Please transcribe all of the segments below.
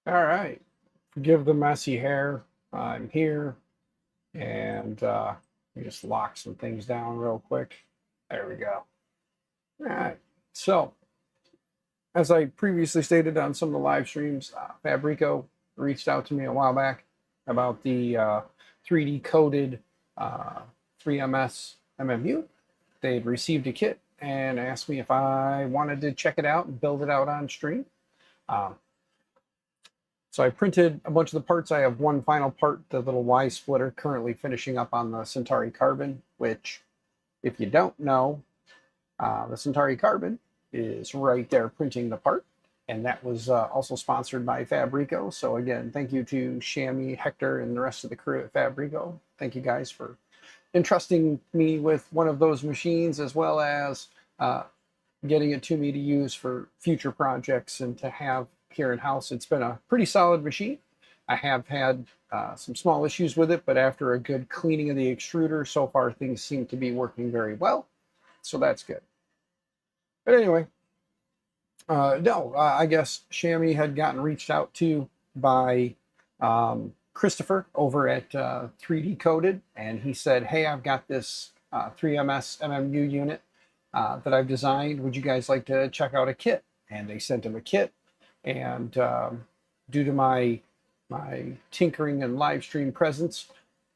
All right. Forgive the messy hair. I'm here and let me just lock some things down real quick. There we go. All right. So, as I previously stated on some of the live streams, Fabreeko reached out to me a while back about the 3D coded 3MS MMU. They'd received a kit and asked me if I wanted to check it out and build it out on stream. Um, So I printed a bunch of the parts. I have one final part, the little Y splitter, currently finishing up on the Centauri Carbon, which, if you don't know, the Centauri Carbon is right there printing the part. And that was also sponsored by Fabreeko. So again, thank you to Shammy, Hector, and the rest of the crew at Fabreeko. Thank you guys for entrusting me with one of those machines, as well as getting it to me to use for future projects and to have here in house. It's been a pretty solid machine. I have had some small issues with it, but after a good cleaning of the extruder, so far things seem to be working very well. So that's good. But anyway, I guess Shammy had gotten reached out to by Christopher over at 3DCoded, and he said, hey, I've got this 3MS MMU unit that I've designed. Would you guys like to check out a kit? And they sent him a kit. And due to my tinkering and live stream presence,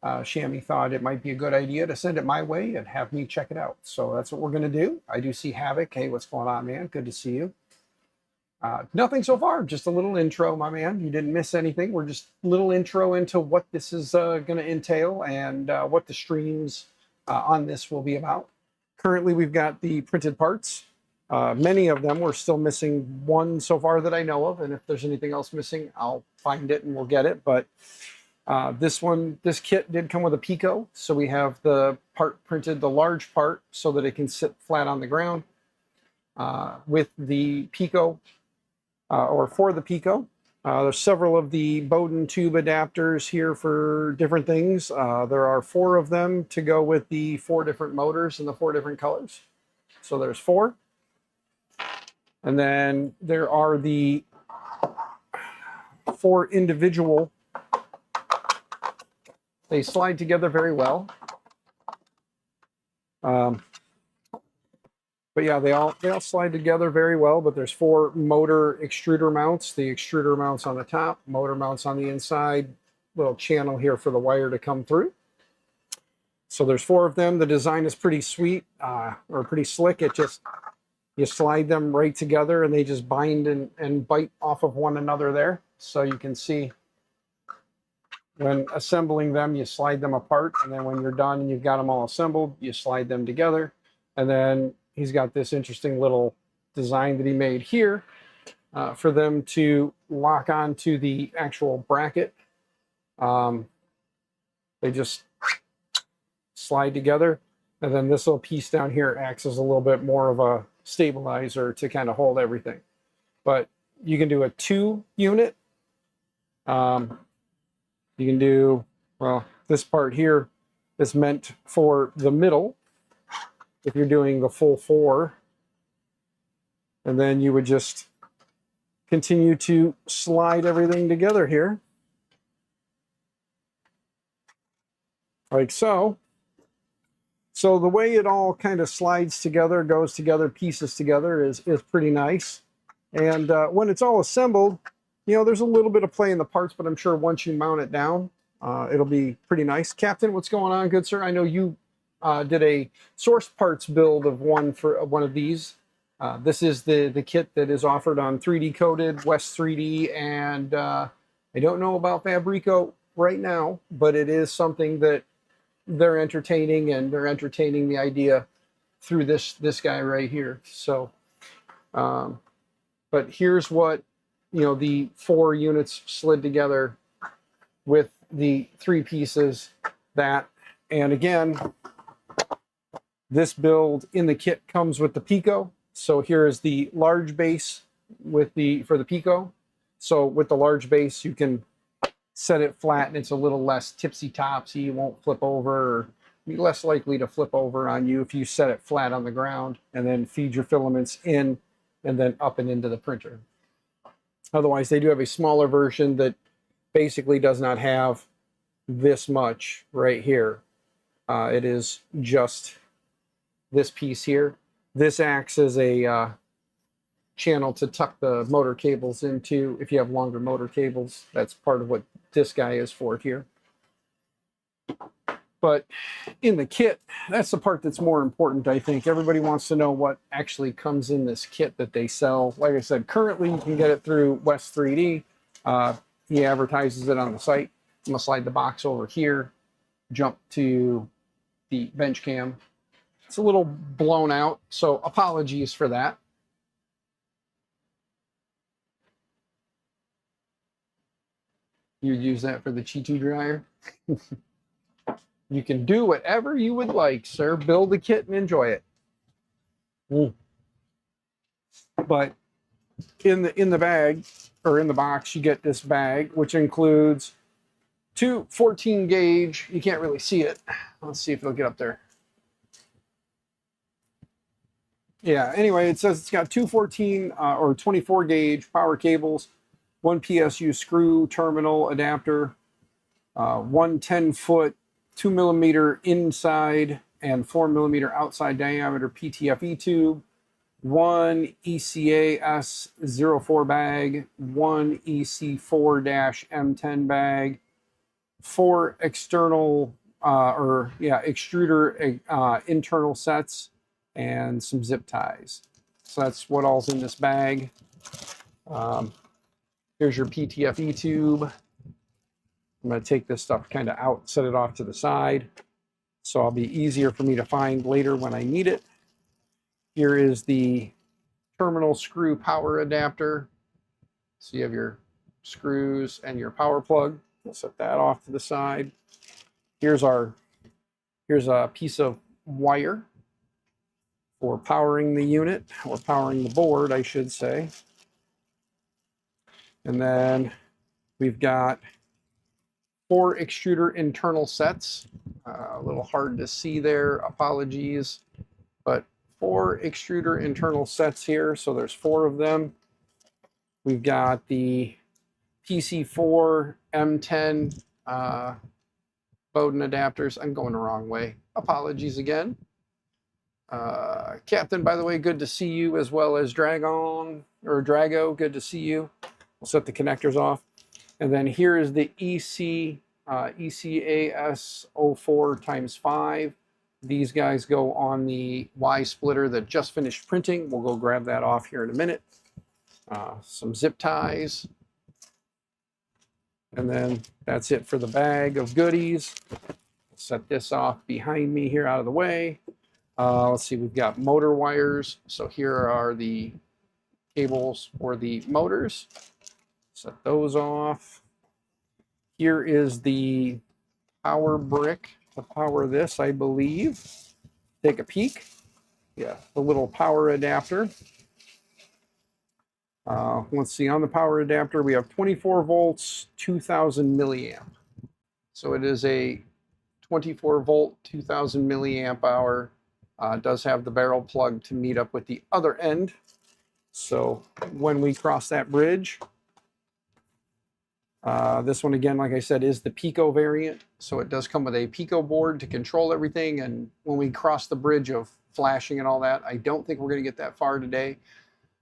Shammy thought it might be a good idea to send it my way and have me check it out. So that's what we're going to do. I do see Havoc. Hey, what's going on, man? Good to see you. Nothing so far, just a little intro, my man. You didn't miss anything. We're just a little intro into what this is going to entail and what the streams on this will be about. Currently, we've got the printed parts. Many of them, we're still missing one so far that I know of, and if there's anything else missing, I'll find it and we'll get it. But this kit did come with a Pico, so we have the part printed, the large part, so that it can sit flat on the ground. With the Pico, or for the Pico, there's several of the Bowden tube adapters here for different things. There are 4 of them to go with the 4 different motors and the 4 different colors. So there's 4. And then there are the 4 individual. They slide together very well. But yeah, they all slide together very well. But there's 4 motor extruder mounts. The extruder mounts on the top, motor mounts on the inside. Little channel here for the wire to come through. So there's 4 of them. The design is pretty sweet, or pretty slick. It just, you slide them right together and they just bind and bite off of one another there. So you can see when assembling them, you slide them apart. And then when you're done and you've got them all assembled, you slide them together. And then he's got this interesting little design that he made here for them to lock onto the actual bracket. They just slide together. And then this little piece down here acts as a little bit more of a stabilizer to kind of hold everything. But you can do a 2 unit. You can do, well, this part here is meant for the middle if you're doing the full 4. And then you would just continue to slide everything together here. Like so. So the way it all kind of slides together, goes together, pieces together is pretty nice. And when it's all assembled, you know, there's a little bit of play in the parts, but I'm sure once you mount it down, it'll be pretty nice. Captain, what's going on, good sir? I know you did a source parts build of one of these. This is the kit that is offered on 3DCoded, West 3D, and I don't know about Fabreeko right now, but it is something that they're entertaining, and they're entertaining the idea through this guy right here. So, but here's what, you know, the 4 units slid together with the 3 pieces that, and again, this build in the kit comes with the Pico. So here is the large base with for the Pico. So with the large base, you can set it flat and it's a little less tipsy-topsy. You won't flip over, or be less likely to flip over on you if you set it flat on the ground and then feed your filaments in and then up and into the printer. Otherwise, they do have a smaller version that basically does not have this much right here. It is just this piece here. This acts as a channel to tuck the motor cables into. If you have longer motor cables, that's part of what this guy is for here. But in the kit, that's the part that's more important, I think. Everybody wants to know what actually comes in this kit that they sell. Like I said, currently you can get it through West 3D. He advertises it on the site. I'm going to slide the box over here, jump to the bench cam. It's a little blown out, so apologies for that. You'd use that for the Chi-2 dryer? You can do whatever you would like, sir. Build a kit and enjoy it. But in the bag, or in the box, you get this bag, which includes two 14 gauge. You can't really see it. Let's see if it'll get up there. Yeah, anyway, it says it's got two 14 or 24 gauge power cables, one PSU screw terminal adapter, one 10-foot 2mm inside and 4mm outside diameter PTFE tube, one ECAS04 bag, one EC4-M10 bag, four external extruder internal sets, and some zip ties. So that's what all's in this bag. Here's your PTFE tube. I'm going to take this stuff kind of out, set it off to the side, so it'll be easier for me to find later when I need it. Here is the terminal screw power adapter. So you have your screws and your power plug. We'll set that off to the side. Here's a piece of wire for powering the unit, or powering the board, I should say. And then we've got four extruder internal sets. A little hard to see there, apologies. But four extruder internal sets here, so there's four of them. We've got the PC4 M10 Bowden adapters. I'm going the wrong way. Apologies again. Captain, by the way, good to see you, as well as Drago, good to see you. We'll set the connectors off. And then here is the ECAS04 times 5. These guys go on the Y splitter that just finished printing. We'll go grab that off here in a minute. Some zip ties. And then that's it for the bag of goodies. Set this off behind me here out of the way. Let's see, we've got motor wires. So here are the cables for the motors. Set those off. Here is the power brick to power this, I believe. Take a peek. Yeah, the little power adapter. Let's see, on the power adapter, we have 24 volts, 2000 milliamp. So it is a 24 volt, 2000 milliamp hour. Does have the barrel plug to meet up with the other end. So when we cross that bridge, this one, again, like I said, is the Pico variant. So it does come with a Pico board to control everything. And when we cross the bridge of flashing and all that, I don't think we're going to get that far today.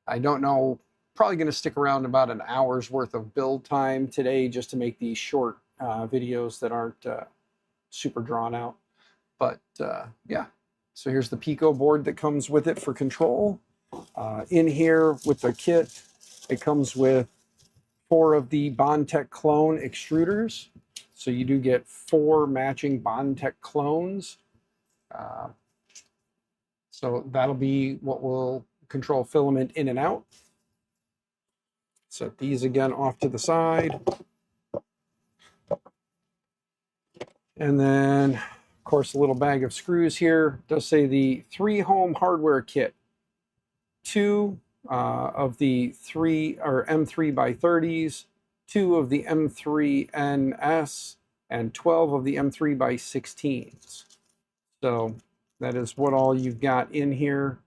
I don't know, probably going to stick around about an hour's worth of build time today just to make these short videos that aren't super drawn out. But yeah, so here's the Pico board that comes with it for control. In here with the kit, it comes with 4 of the Bondtech clone extruders. So you do get 4 matching Bondtech clones. So that'll be what will control filament in and out. Set these again off to the side. And then, of course, a little bag of screws here. It does say the 3 home hardware kit. 2 of the M3 by 30s, 2 of the M3NS, and 12 of the M3 by 16s. So that is what all you've got in here.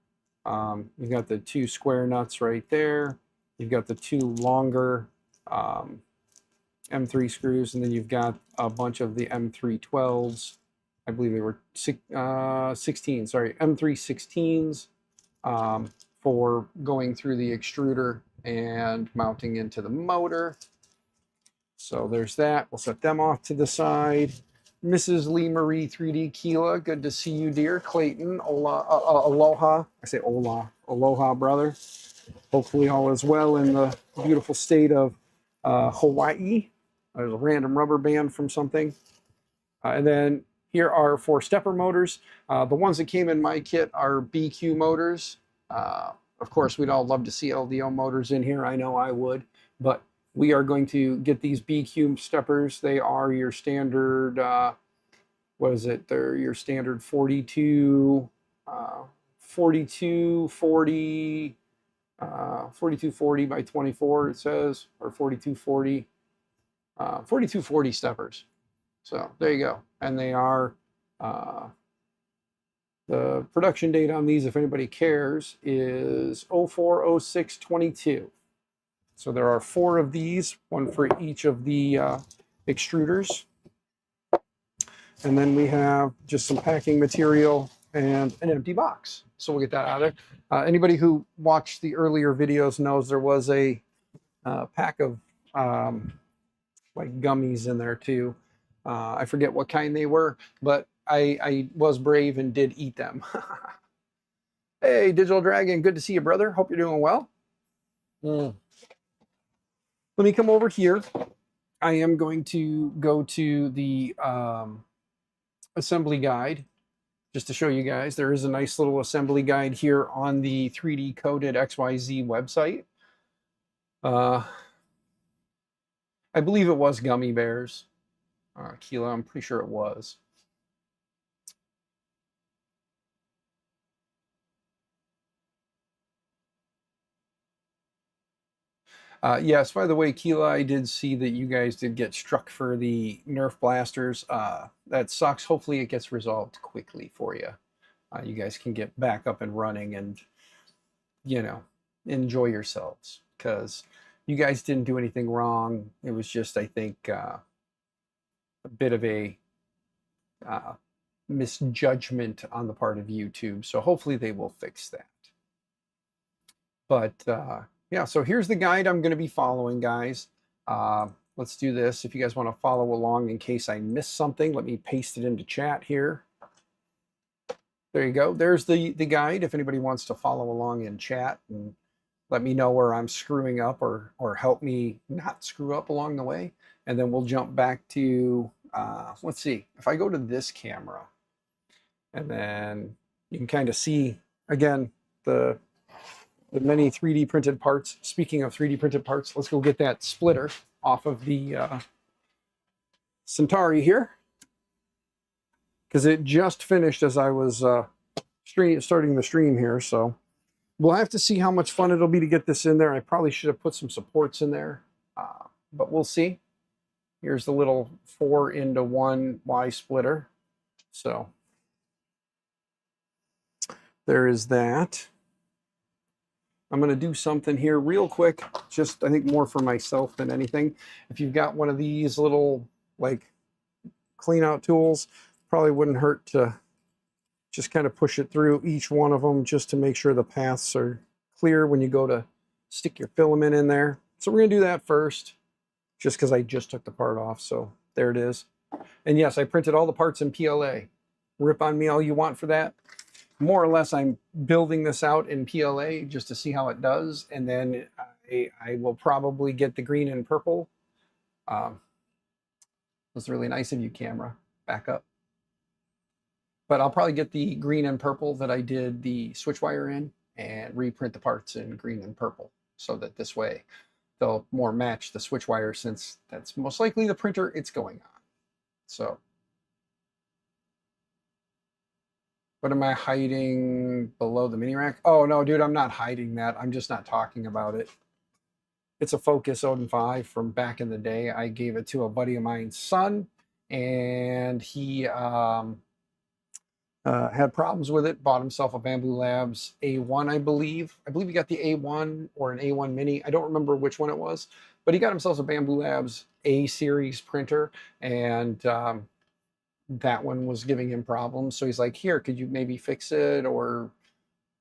You've got the 2 square nuts right there. You've got the two longer M3 screws, and then you've got a bunch of the M312s. I believe they were 16, sorry, M316s for going through the extruder and mounting into the motor. So there's that. We'll set them off to the side. Mrs. Lee Marie 3D Keela, good to see you, dear. Clayton, aloha. I say hola, aloha, brother. Hopefully all is well in the beautiful state of Hawaii. There's a random rubber band from something. And then here are 4 stepper motors. The ones that came in my kit are BQ motors. Of course, we'd all love to see LDO motors in here. I know I would. But we are going to get these BQ steppers. They are your standard, what is it? They're your standard 42, 4240, 4240 by 24, it says, or 4240, 4240 steppers. So there you go. And they are, the production date on these, if anybody cares, is 04/06/22. So there are 4 of these, one for each of the extruders. And then we have just some packing material and an empty box. So we'll get that out of there. Anybody who watched the earlier videos knows there was a pack of like gummies in there too. I forget what kind they were, but I was brave and did eat them. Hey, Digital Dragon, good to see you, brother. Hope you're doing well. Let me come over here. I am going to go to the assembly guide just to show you guys. There is a nice little assembly guide here on the 3DCoded XYZ website. I believe it was gummy bears. Keela, I'm pretty sure it was. Yes, by the way, Keela, I did see that you guys did get struck for the Nerf blasters. That sucks. Hopefully it gets resolved quickly for you. You guys can get back up and running and, you know, enjoy yourselves, because you guys didn't do anything wrong. It was just, I think, a bit of a misjudgment on the part of YouTube. So hopefully they will fix that. But yeah, so here's the guide I'm going to be following, guys. Let's do this. If you guys want to follow along in case I miss something, let me paste it into chat here. There you go. There's the guide if anybody wants to follow along in chat and let me know where I'm screwing up or help me not screw up along the way. And then we'll jump back to, let's see, if I go to this camera, and then you can kind of see, again, the many 3D printed parts. Speaking of 3D printed parts, let's go get that splitter off of the Centauri here, because it just finished as I was starting the stream here. So we'll have to see how much fun it'll be to get this in there. I probably should have put some supports in there, but we'll see. Here's the little 4-into-1 Y splitter. So there is that. I'm going to do something here real quick, just I think more for myself than anything. If you've got one of these little like clean out tools, probably wouldn't hurt to just kind of push it through each one of them just to make sure the paths are clear when you go to stick your filament in there. So we're going to do that first, just because I just took the part off. So there it is. And yes, I printed all the parts in PLA. Rip on me all you want for that. More or less, I'm building this out in PLA just to see how it does, and then I will probably get the green and purple. That's really nice of you, camera. Back up. But I'll probably get the green and purple that I did the Switchwire in and reprint the parts in green and purple, so that this way they'll more match the Switchwire, since that's most likely the printer it's going on. So. What am I hiding below the mini rack? Oh, no, dude, I'm not hiding that. I'm just not talking about it. It's a Focus Odin 5 from back in the day. I gave it to a buddy of mine's son, and he had problems with it, bought himself a Bamboo Labs A1, I believe. I believe he got the A1 or an A1 Mini. I don't remember which one it was, but he got himself a Bamboo Labs A series printer, and that one was giving him problems. So he's like, here, could you maybe fix it or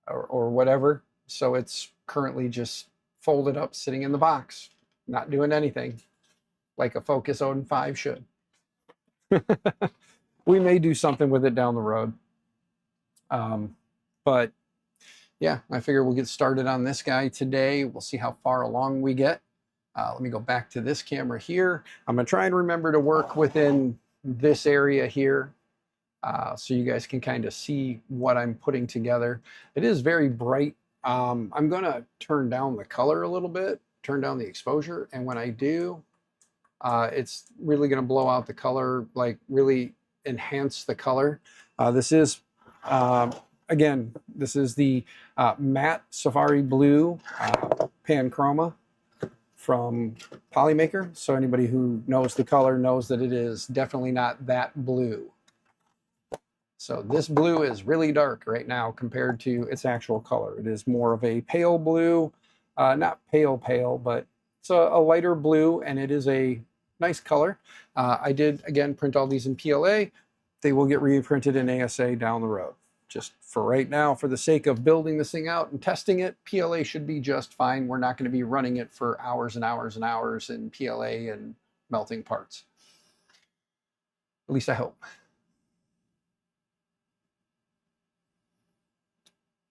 whatever? So it's currently just folded up, sitting in the box, not doing anything, like a Focus Odin 5 should. We may do something with it down the road. But yeah, I figure we'll get started on this guy today. We'll see how far along we get. Let me go back to this camera here. I'm going to try and remember to work within this area here, so you guys can kind of see what I'm putting together. It is very bright. I'm going to turn down the color a little bit, turn down the exposure, and when I do, it's really going to blow out the color, like really enhance the color. This is, again, this is the matte Safari Blue Pan Chroma from Polymaker. So anybody who knows the color knows that it is definitely not that blue. So this blue is really dark right now compared to its actual color. It is more of a pale blue, not pale, but it's a lighter blue, and it is a nice color. I did, again, print all these in PLA. They will get reprinted in ASA down the road. Just for right now, for the sake of building this thing out and testing it, PLA should be just fine. We're not going to be running it for hours and hours and hours in PLA and melting parts. At least I hope.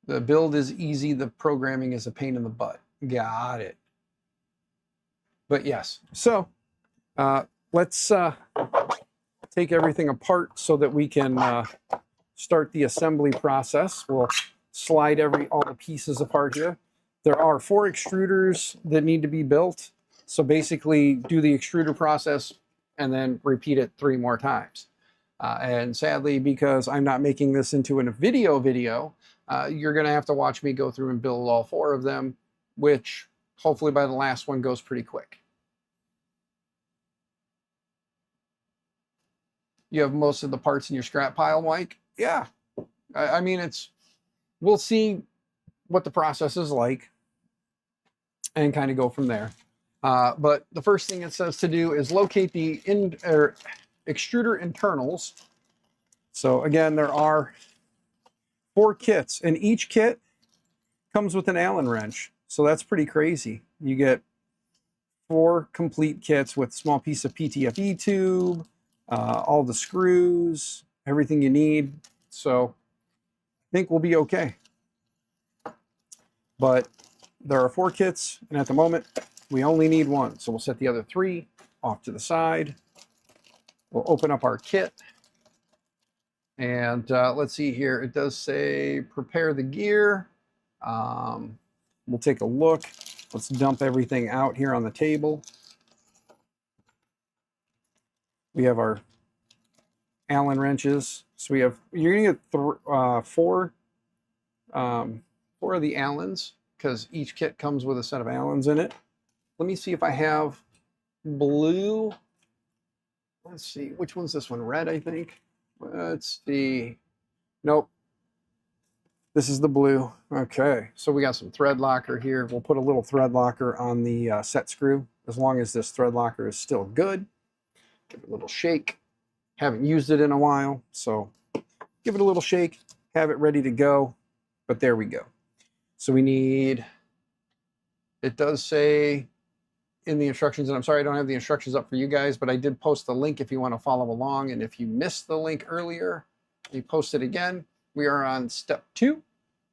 The build is easy. The programming is a pain in the butt. Got it. But yes, so let's take everything apart so that we can start the assembly process. We'll slide all the pieces apart here. There are 4 extruders that need to be built. So basically do the extruder process and then repeat it 3 more times. And sadly, because I'm not making this into a video, you're going to have to watch me go through and build all 4 of them, which hopefully by the last one goes pretty quick. You have most of the parts in your scrap pile, Mike? Yeah. I mean, we'll see what the process is like and kind of go from there. But the first thing it says to do is locate the extruder internals. So again, there are 4 kits, and each kit comes with an Allen wrench. So that's pretty crazy. You get 4 complete kits with a small piece of PTFE tube, all the screws, everything you need. So I think we'll be okay. But there are 4 kits, and at the moment we only need 1. So we'll set the other 3 off to the side. We'll open up our kit, and let's see here. It does say prepare the gear. We'll take a look. Let's dump everything out here on the table. We have our Allen wrenches. So you're going to get 4 of the Allens, because each kit comes with a set of Allens in it. Let me see if I have blue. Let's see, which one's this one? Red, I think. Let's see. Nope. This is the blue. Okay, so we got some thread locker here. We'll put a little thread locker on the set screw, as long as this thread locker is still good. Give it a little shake. Haven't used it in a while, so give it a little shake, have it ready to go. But there we go. So we need, it does say in the instructions, and I'm sorry I don't have the instructions up for you guys, but I did post the link if you want to follow along. And if you missed the link earlier, you post it again. We are on step 2,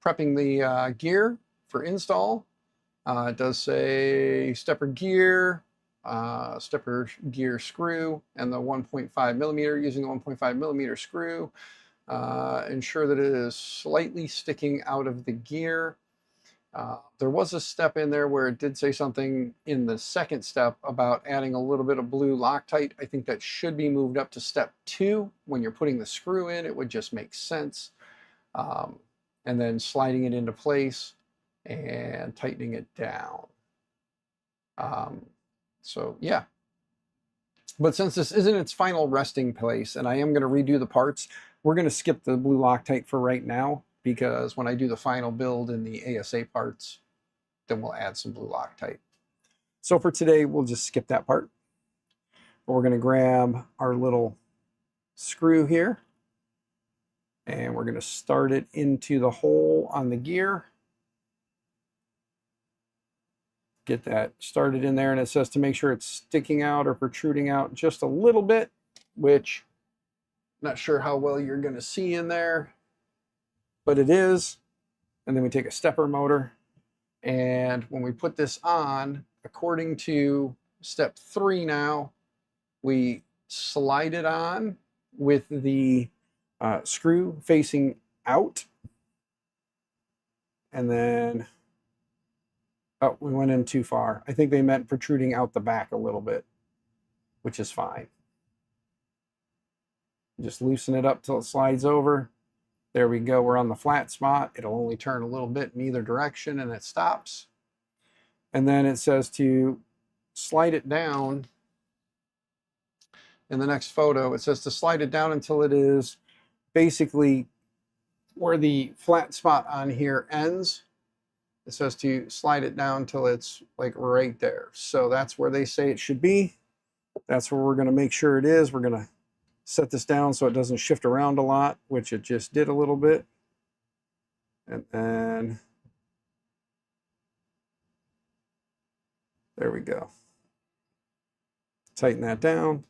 prepping the gear for install. It does say stepper gear screw, and the 1.5 millimeter, using the 1.5 millimeter screw. Ensure that it is slightly sticking out of the gear. There was a step in there where it did say something in the second step about adding a little bit of blue Loctite. I think that should be moved up to step 2. When you're putting the screw in, it would just make sense. And then sliding it into place and tightening it down. So yeah. But since this isn't its final resting place, and I am going to redo the parts, We're going to skip the blue Loctite for right now, because when I do the final build in the ASA parts, then we'll add some blue Loctite. So for today, we'll just skip that part. We're going to grab our little screw here, and we're going to start it into the hole on the gear. Get that started in there, and it says to make sure it's sticking out or protruding out just a little bit, which I'm not sure how well you're going to see in there, but it is. And then we take a stepper motor, and when we put this on, according to step 3 now, we slide it on with the screw facing out, and then, oh, we went in too far. I think they meant protruding out the back a little bit, which is fine. Just loosen it up till it slides over. There we go. We're on the flat spot. It'll only turn a little bit in either direction, and it stops. And then it says to slide it down. In the next photo, it says to slide it down until it is basically where the flat spot on here ends. It says to slide it down till it's like right there. So that's where they say it should be. That's where we're going to make sure it is. We're going to set this down so it doesn't shift around a lot, which it just did a little bit. And then there we go. Tighten that down.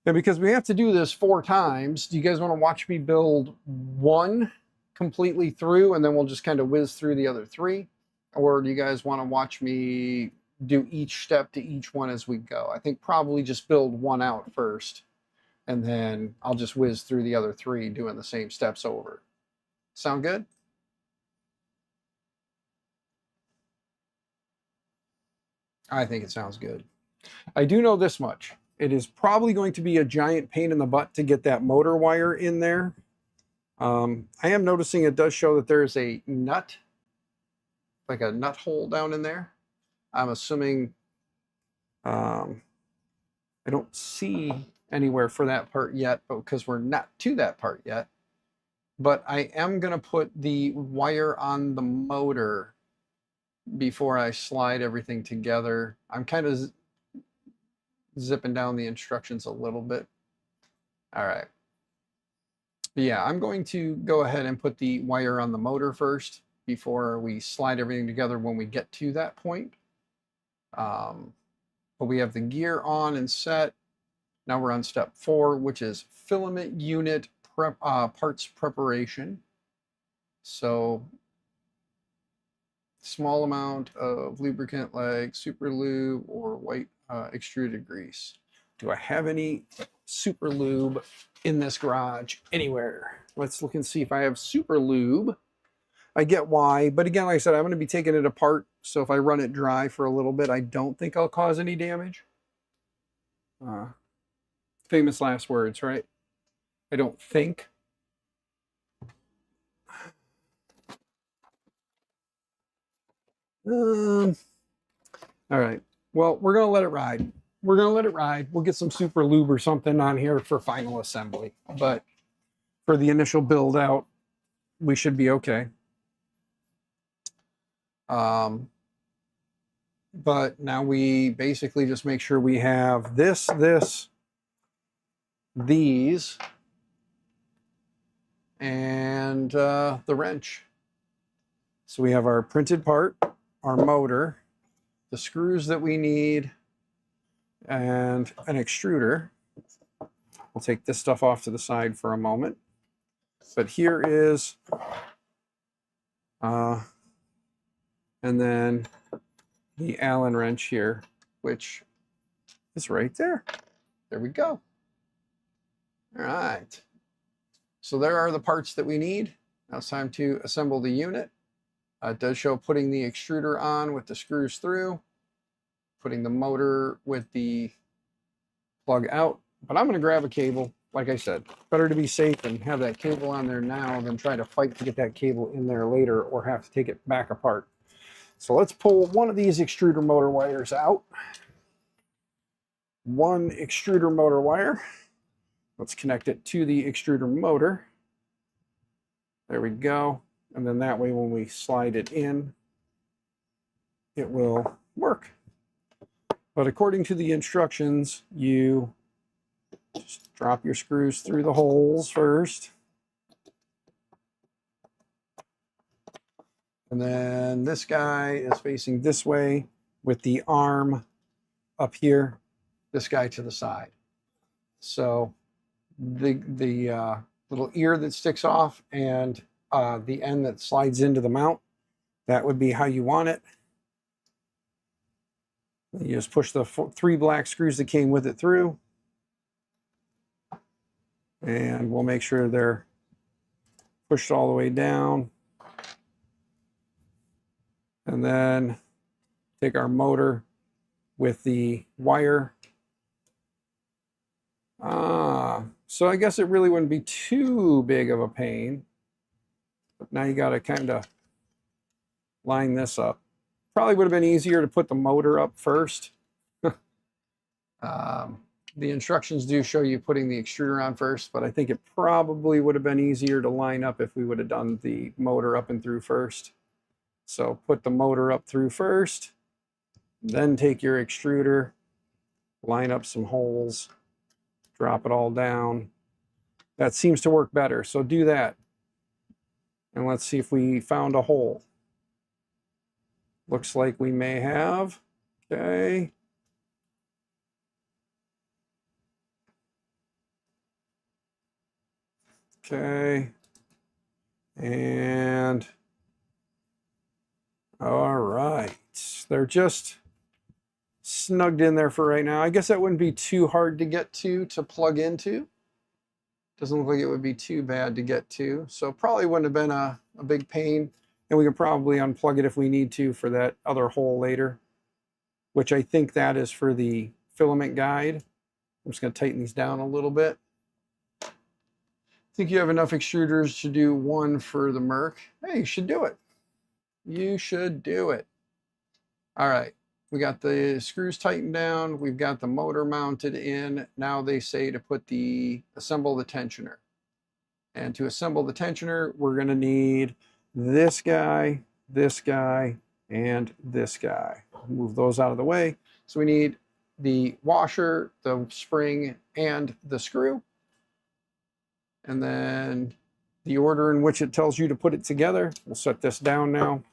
And because we have to do this 4 times, do you guys want to watch me build one completely through and then we'll just kind of whiz through the other 3? Or do you guys want to watch me do each step to each one as we go? I think probably just build one out first, and then I'll just whiz through the other 3 doing the same steps over. Sound good? I think it sounds good. I do know this much. It is probably going to be a giant pain in the butt to get that motor wire in there. I am noticing it does show that there's a nut, like a nut hole down in there. I'm assuming, I don't see anywhere for that part yet, because we're not to that part yet. But I am going to put the wire on the motor before I slide everything together. I'm kind of zipping down the instructions a little bit. All right. Yeah, I'm going to go ahead and put the wire on the motor first before we slide everything together when we get to that point. But we have the gear on and set. Now we're on step 4, which is filament unit parts preparation. So small amount of lubricant like super lube or white extruded grease. Do I have any super lube in this garage anywhere? Let's look and see if I have super lube. I get why, but again, like I said, I'm going to be taking it apart, so if I run it dry for a little bit, I don't think I'll cause any damage. Famous last words, right? I don't think. All right. Well, we're going to let it ride. We're going to let it ride. We'll get some super lube or something on here for final assembly. But for the initial build out, we should be okay. But now we basically just make sure we have these, and the wrench. So we have our printed part, our motor, the screws that we need, and an extruder. We'll take this stuff off to the side for a moment. But here is, and then the Allen wrench here, which is right there. There we go. All right. So there are the parts that we need. Now it's time to assemble the unit. It does show putting the extruder on with the screws through, putting the motor with the plug out. But I'm going to grab a cable. Like I said, better to be safe and have that cable on there now than try to fight to get that cable in there later or have to take it back apart. So let's pull one of these extruder motor wires out. One extruder motor wire. Let's connect it to the extruder motor. There we go. And then that way when we slide it in, it will work. But according to the instructions, you just drop your screws through the holes first. And then this guy is facing this way with the arm up here, this guy to the side. So the little ear that sticks off and the end that slides into the mount, that would be how you want it. You just push the 3 black screws that came with it through, and we'll make sure they're pushed all the way down. And then take our motor with the wire. So I guess it really wouldn't be too big of a pain. But now you got to kind of line this up. Probably would have been easier to put the motor up first. The instructions do show you putting the extruder on first, but I think it probably would have been easier to line up if we would have done the motor up and through first. So put the motor up through first, then take your extruder, line up some holes, drop it all down. That seems to work better, so do that. And let's see if we found a hole. Looks like we may have. Okay. Okay. And all right. They're just snugged in there for right now. I guess that wouldn't be too hard to get to plug into. Doesn't look like it would be too bad to get to. So probably wouldn't have been a big pain. And we can probably unplug it if we need to for that other hole later, which I think that is for the filament guide. I'm just going to tighten these down a little bit. I think you have enough extruders to do one for the Merc. Hey, you should do it. You should do it. All right, we got the screws tightened down. We've got the motor mounted in. Now they say to assemble the tensioner. And to assemble the tensioner, we're going to need this guy, and this guy. Move those out of the way. So we need the washer, the spring, and the screw. And then the order in which it tells you to put it together. We'll set this down now.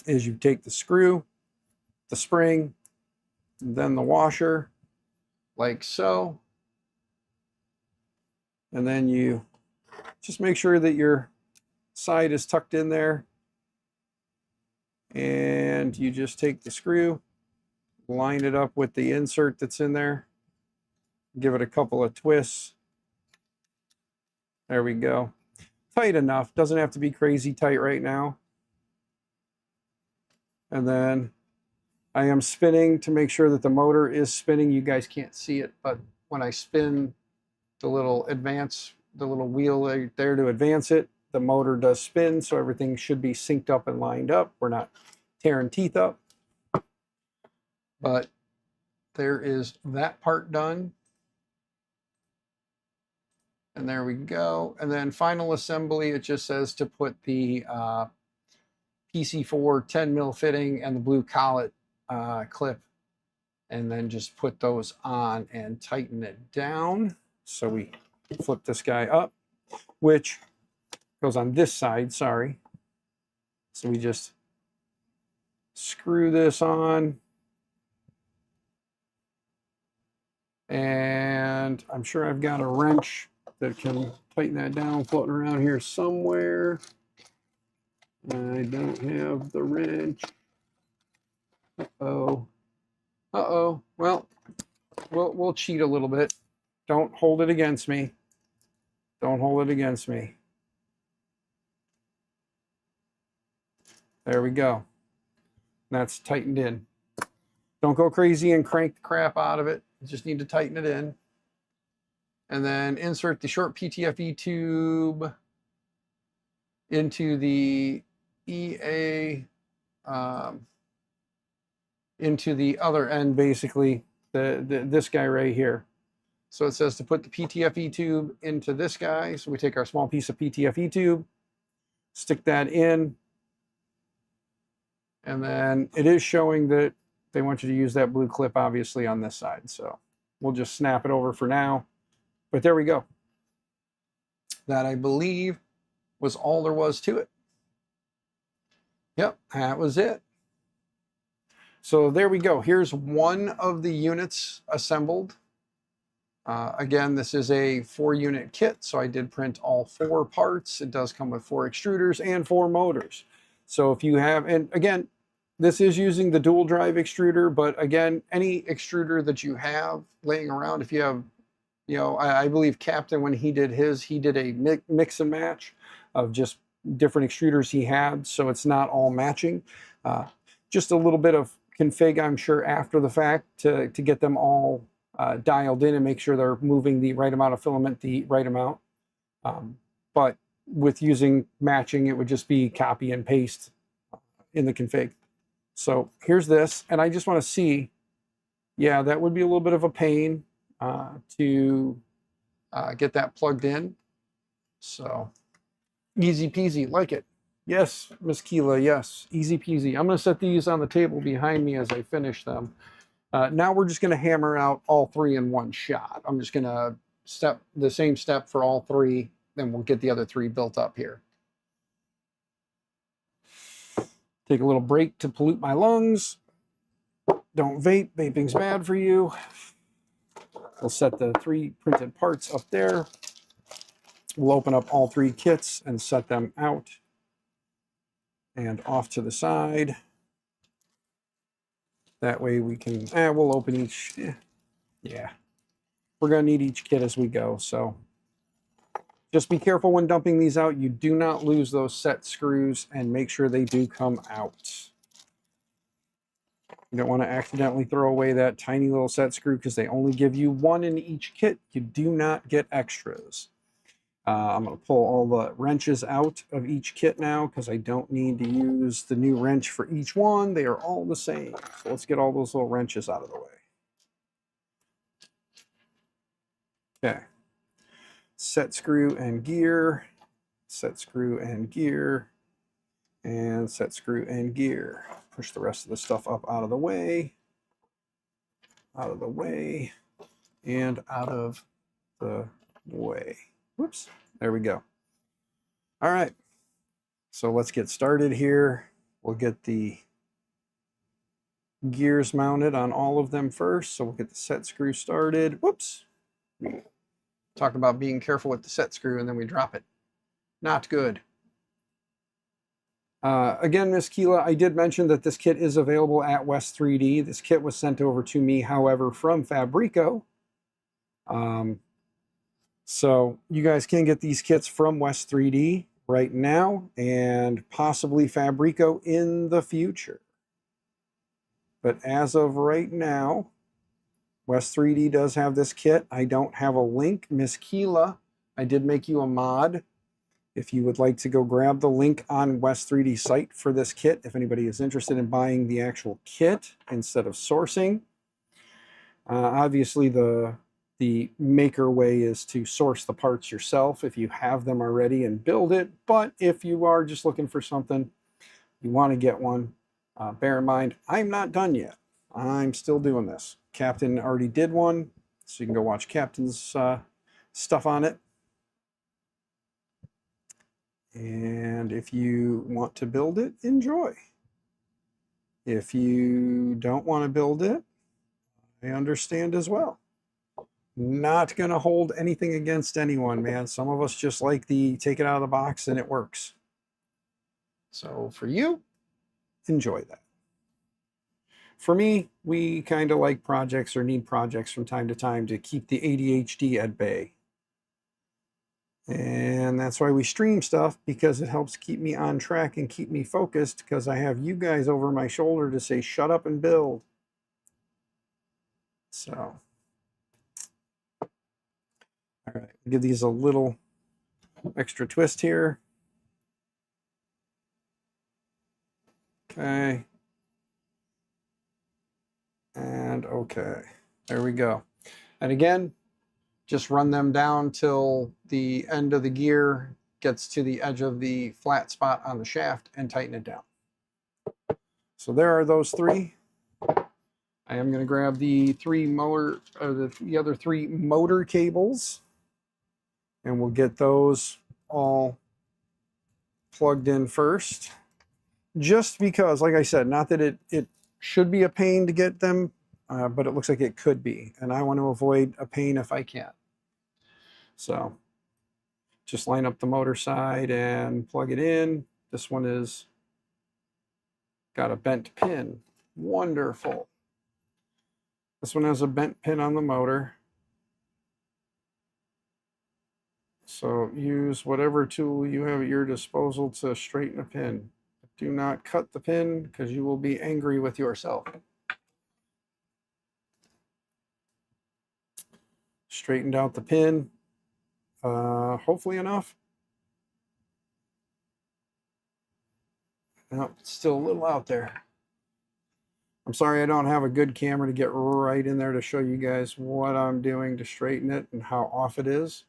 Is you take the screw, the spring, then the washer, like so. And then you just make sure that your side is tucked in there, and you just take the screw, line it up with the insert that's in there, give it a couple of twists. There we go. Tight enough, doesn't have to be crazy tight right now. And then I am spinning to make sure that the motor is spinning. You guys can't see it, but when I spin the little wheel right there to advance it, the motor does spin, so everything should be synced up and lined up. We're not tearing teeth up. But there is that part done. And there we go. And then final assembly, it just says to put the PC4 10 mil fitting and the blue collet clip, and then just put those on and tighten it down. So we flip this guy up, which goes on this side, sorry. So we just screw this on. And I'm sure I've got a wrench that can tighten that down floating around here somewhere. I don't have the wrench. Uh-oh. Uh-oh. Well, we'll cheat a little bit. Don't hold it against me. Don't hold it against me. There we go. That's tightened in. Don't go crazy and crank the crap out of it. You just need to tighten it in. And then insert the short PTFE tube into the EA, into the other end, basically, this guy right here. So it says to put the PTFE tube into this guy. So we take our small piece of PTFE tube, stick that in, and then it is showing that they want you to use that blue clip, obviously, on this side. So we'll just snap it over for now. But there we go. That, I believe, was all there was to it. Yep, that was it. So there we go. Here's one of the units assembled. Again, this is a 4-unit kit, so I did print all 4 parts. It does come with 4 extruders and 4 motors. So if you have, and again, this is using the dual drive extruder, but again, any extruder that you have laying around, if you have, you know, I believe Captain, when he did his, he did a mix and match of just different extruders he had, so it's not all matching. Just a little bit of config, I'm sure, after the fact to get them all dialed in and make sure they're moving the right amount of filament, the right amount. But with using matching, it would just be copy and paste in the config. So here's this, and I just want to see, yeah, that would be a little bit of a pain to get that plugged in. So easy peasy, like it. Yes, Miss Keela, yes, easy peasy. I'm going to set these on the table behind me as I finish them. Now we're just going to hammer out all 3 in one shot. I'm just going to step the same step for all 3, then we'll get the other 3 built up here. Take a little break to pollute my lungs. Don't vape. Vaping's bad for you. We'll set the 3 printed parts up there. We'll open up all 3 kits and set them out and off to the side. That way we can, we'll open each, yeah. We're going to need each kit as we go, so just be careful when dumping these out. You do not lose those set screws, and make sure they do come out. You don't want to accidentally throw away that tiny little set screw because they only give you 1 in each kit. You do not get extras. I'm going to pull all the wrenches out of each kit now because I don't need to use the new wrench for each one. They are all the same. So let's get all those little wrenches out of the way. Okay. Set screw and gear, set screw and gear, and set screw and gear. Push the rest of the stuff up out of the way, and out of the way. Whoops, there we go. All right, so let's get started here. We'll get the gears mounted on all of them first. So we'll get the set screw started. Whoops. Talk about being careful with the set screw and then we drop it. Not good. Again, Miss Keela, I did mention that this kit is available at West 3D. This kit was sent over to me, however, from Fabreeko. So you guys can get these kits from West 3D right now and possibly Fabreeko in the future. But as of right now, West 3D does have this kit. I don't have a link. Miss Keela, I did make you a mod. If you would like to go grab the link on West 3D site for this kit, if anybody is interested in buying the actual kit instead of sourcing. Obviously, the maker way is to source the parts yourself if you have them already and build it. But if you are just looking for something, you want to get one, bear in mind, I'm not done yet. I'm still doing this. Captain already did one, so you can go watch Captain's stuff on it. And if you want to build it, enjoy. If you don't want to build it, I understand as well. Not going to hold anything against anyone, man. Some of us just like the take it out of the box and it works. So for you, enjoy that. For me, we kind of like projects or need projects from time to time to keep the ADHD at bay. And that's why we stream stuff, because it helps keep me on track and keep me focused, because I have you guys over my shoulder to say, shut up and build. So, all right, give these a little extra twist here. Okay. And okay, there we go. And again, Just run them down till the end of the gear gets to the edge of the flat spot on the shaft and tighten it down. So there are those three. I am going to grab the the other three motor cables, and we'll get those all plugged in first. Just because, like I said, not that it should be a pain to get them, but it looks like it could be, and I want to avoid a pain if I can. So just line up the motor side and plug it in. This one is got a bent pin. Wonderful. This one has a bent pin on the motor. So use whatever tool you have at your disposal to straighten a pin. Do not cut the pin because you will be angry with yourself. Straightened out the pin. Hopefully enough. No, it's still a little out there. I'm sorry I don't have a good camera to get right in there to show you guys what I'm doing to straighten it and how off it is.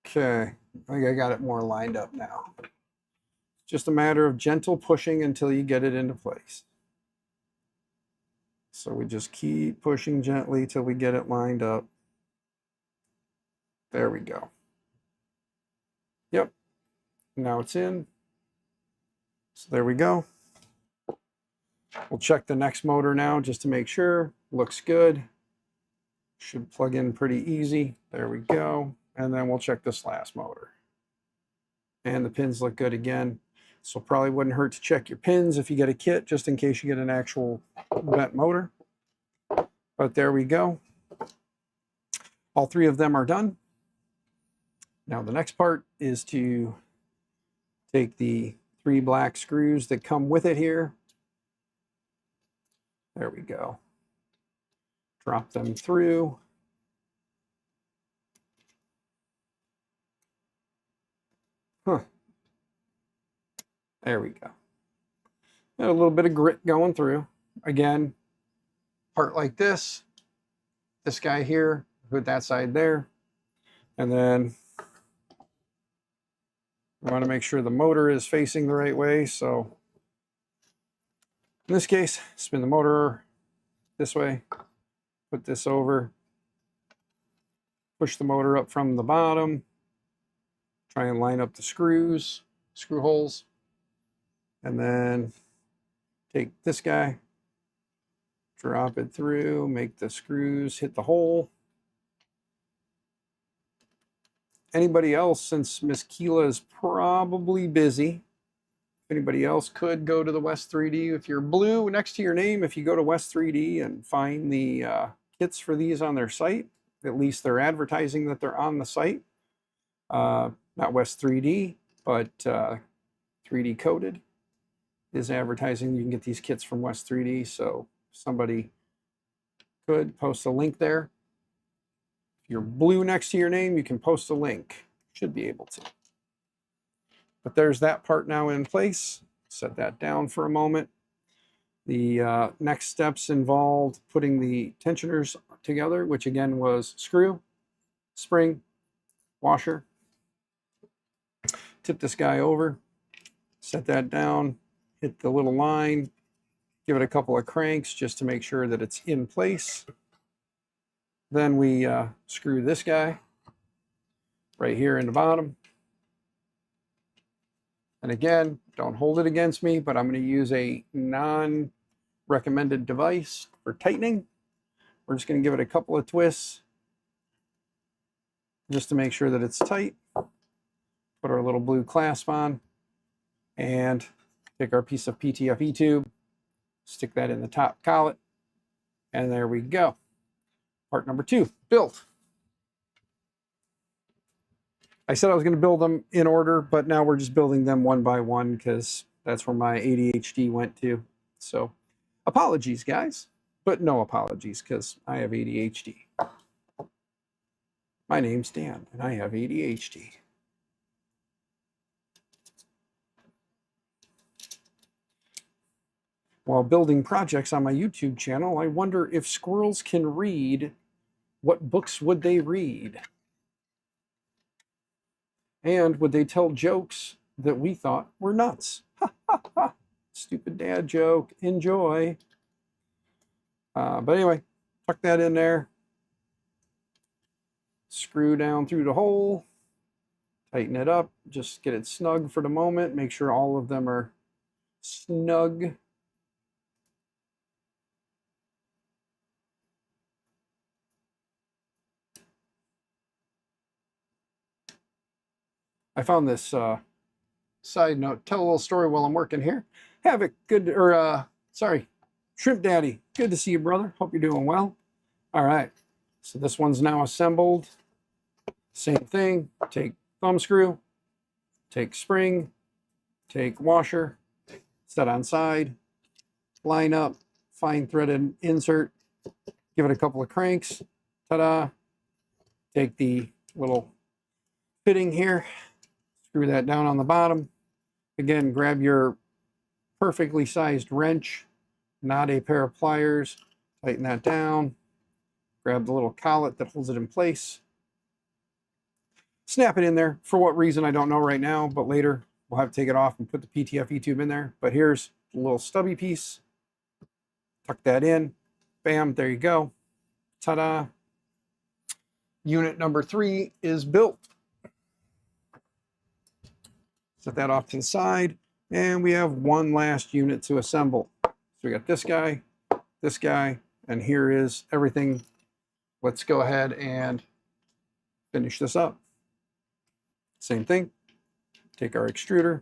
Okay, I think I got it more lined up now. Just a matter of gentle pushing until you get it into place. So we just keep pushing gently till we get it lined up. There we go. Yep, now it's in. So there we go. We'll check the next motor now just to make sure. Looks good. Should plug in pretty easy. There we go. And then we'll check this last motor. And the pins look good again. So probably wouldn't hurt to check your pins if you get a kit, just in case you get an actual bent motor. But there we go. All three of them are done. Now the next part is to take the 3 black screws that come with it here. There we go. Drop them through. There we go. Got a little bit of grit going through. Again, part like this guy here, put that side there, and then we want to make sure the motor is facing the right way. So in this case, spin the motor this way, put this over, push the motor up from the bottom, try and line up the screw holes, and then take this guy, drop it through, make the screws hit the hole. Anybody else, since Miss Keela is probably busy, anybody else could go to the West 3D. If you're blue next to your name, if you go to West 3D and find the kits for these on their site, at least they're advertising that they're on the site. Not West 3D, but 3DCoded is advertising you can get these kits from West 3D. So somebody could post a link there. If you're blue next to your name, you can post a link. Should be able to. But there's that part now in place. Set that down for a moment. The next steps involved putting the tensioners together, which again was screw, spring, washer. Tip this guy over, set that down, hit the little line, give it a couple of cranks just to make sure that it's in place. Then we screw this guy right here in the bottom. And again, don't hold it against me, but I'm going to use a non-recommended device for tightening. We're just going to give it a couple of twists just to make sure that it's tight. Put our little blue clasp on and take our piece of PTFE tube, stick that in the top collet, and there we go. Part number 2, built. I said I was going to build them in order, but now we're just building them one by one because that's where my ADHD went to. So apologies, guys, but no apologies because I have ADHD. My name's Dan, and I have ADHD. While building projects on my YouTube channel, I wonder if squirrels can read, what books would they read? And would they tell jokes that we thought were nuts? Ha ha ha! Stupid dad joke. Enjoy. But anyway, tuck that in there. Screw down through the hole. Tighten it up. Just get it snug for the moment. Make sure all of them are snug. I found this side note. Tell a little story while I'm working here. Have it good, or sorry, Shrimp Daddy. Good to see you, brother. Hope you're doing well. All right. So this one's now assembled. Same thing. Take thumb screw, take spring, take washer, set on side, line up, fine threaded insert, give it a couple of cranks. Ta-da. Take the little fitting here, screw that down on the bottom. Again, grab your perfectly sized wrench, not a pair of pliers, tighten that down, grab the little collet that holds it in place, snap it in there. For what reason, I don't know right now, but later we'll have to take it off and put the PTFE tube in there. But here's a little stubby piece, tuck that in, bam, there you go. Ta-da. Unit number 3 is built. Set that off to the side, and we have one last unit to assemble. So we got this guy, and here is everything. Let's go ahead and finish this up. Same thing. Take our extruder,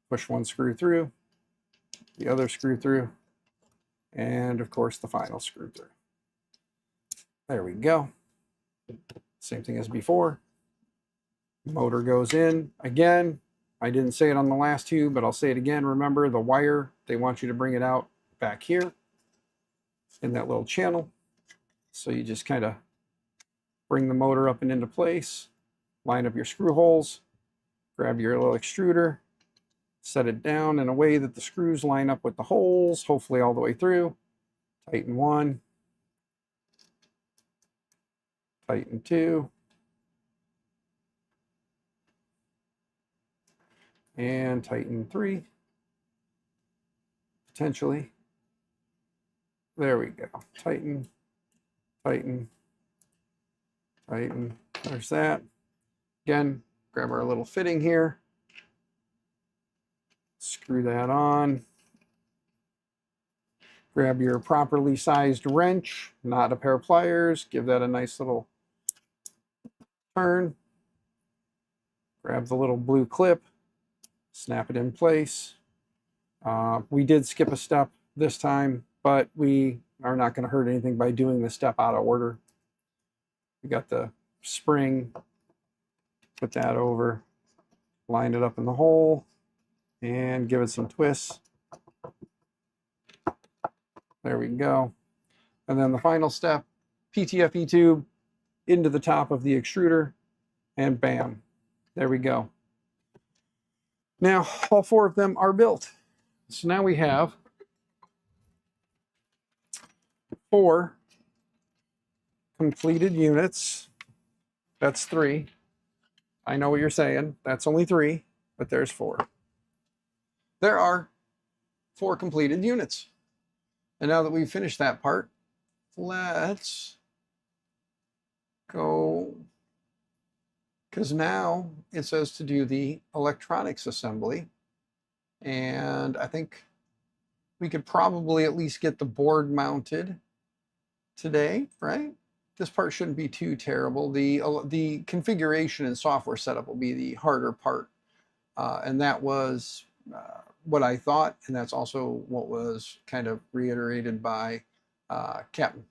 push one screw through, the other screw through, and of course the final screw through. There we go. Same thing as before. Motor goes in. Again, I didn't say it on the last two, but I'll say it again. Remember the wire, they want you to bring it out back here in that little channel. So you just kind of bring the motor up and into place, line up your screw holes, grab your little extruder, set it down in a way that the screws line up with the holes, hopefully all the way through. Tighten one, tighten two, and tighten 3, potentially. There we go. Tighten, tighten, tighten. There's that. Again, grab our little fitting here. Screw that on. Grab your properly sized wrench, not a pair of pliers. Give that a nice little turn. Grab the little blue clip. Snap it in place. We did skip a step this time, but we are not going to hurt anything by doing the step out of order. We got the spring, put that over, line it up in the hole, and give it some twists. There we go. And then the final step, PTFE tube into the top of the extruder, and bam, there we go. Now, all 4 of them are built. So now we have 4 completed units. That's 3. I know what you're saying. That's only 3, but there's 4. There are 4 completed units. And now that we've finished that part, let's go, because now it says to do the electronics assembly. And I think we could probably at least get the board mounted today, right? This part shouldn't be too terrible. The configuration and software setup will be the harder part. And that was what I thought, and that's also what was kind of reiterated by Captain.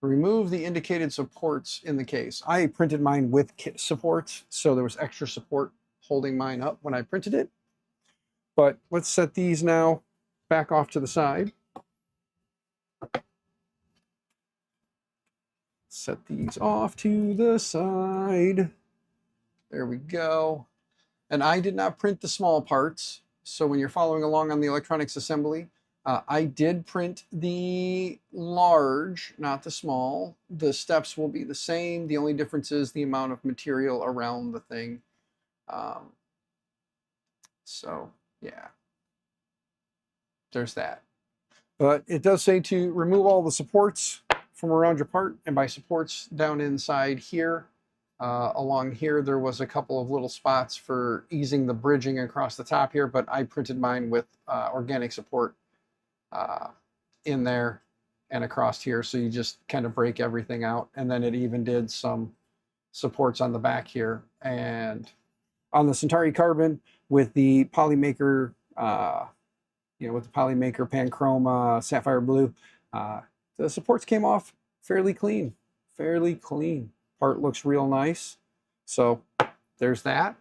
Remove the indicated supports in the case. I printed mine with supports, so there was extra support holding mine up when I printed it. But let's set these now back off to the side. Set these off to the side. There we go. And I did not print the small parts. So when you're following along on the electronics assembly, I did print the large, not the small. The steps will be the same. The only difference is the amount of material around the thing. So yeah, there's that. But it does say to remove all the supports from around your part, and by supports, down inside here, along here, there was a couple of little spots for easing the bridging across the top here, but I printed mine with organic support in there and across here, so you just kind of break everything out. And then it even did some supports on the back here. And on the Centauri carbon with the Polymaker, with the Polymaker Panchroma Sapphire Blue, the supports came off fairly clean, Part looks real nice. So there's that.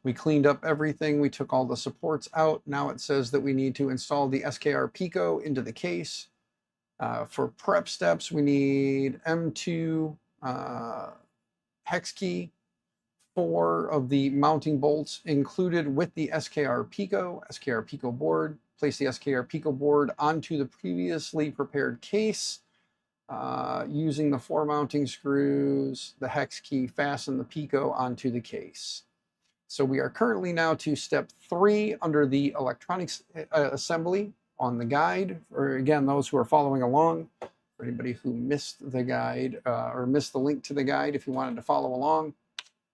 We cleaned up everything. We took all the supports out. Now it says that we need to install the SKR Pico into the case. For prep steps, we need M2 hex key, 4 of the mounting bolts included with the SKR Pico board. Place the SKR Pico board onto the previously prepared case. Using the 4 mounting screws, the hex key, fasten the Pico onto the case. So we are currently now to step 3 under the electronics assembly on the guide. Or again, those who are following along, for anybody who missed the guide or missed the link to the guide, if you wanted to follow along,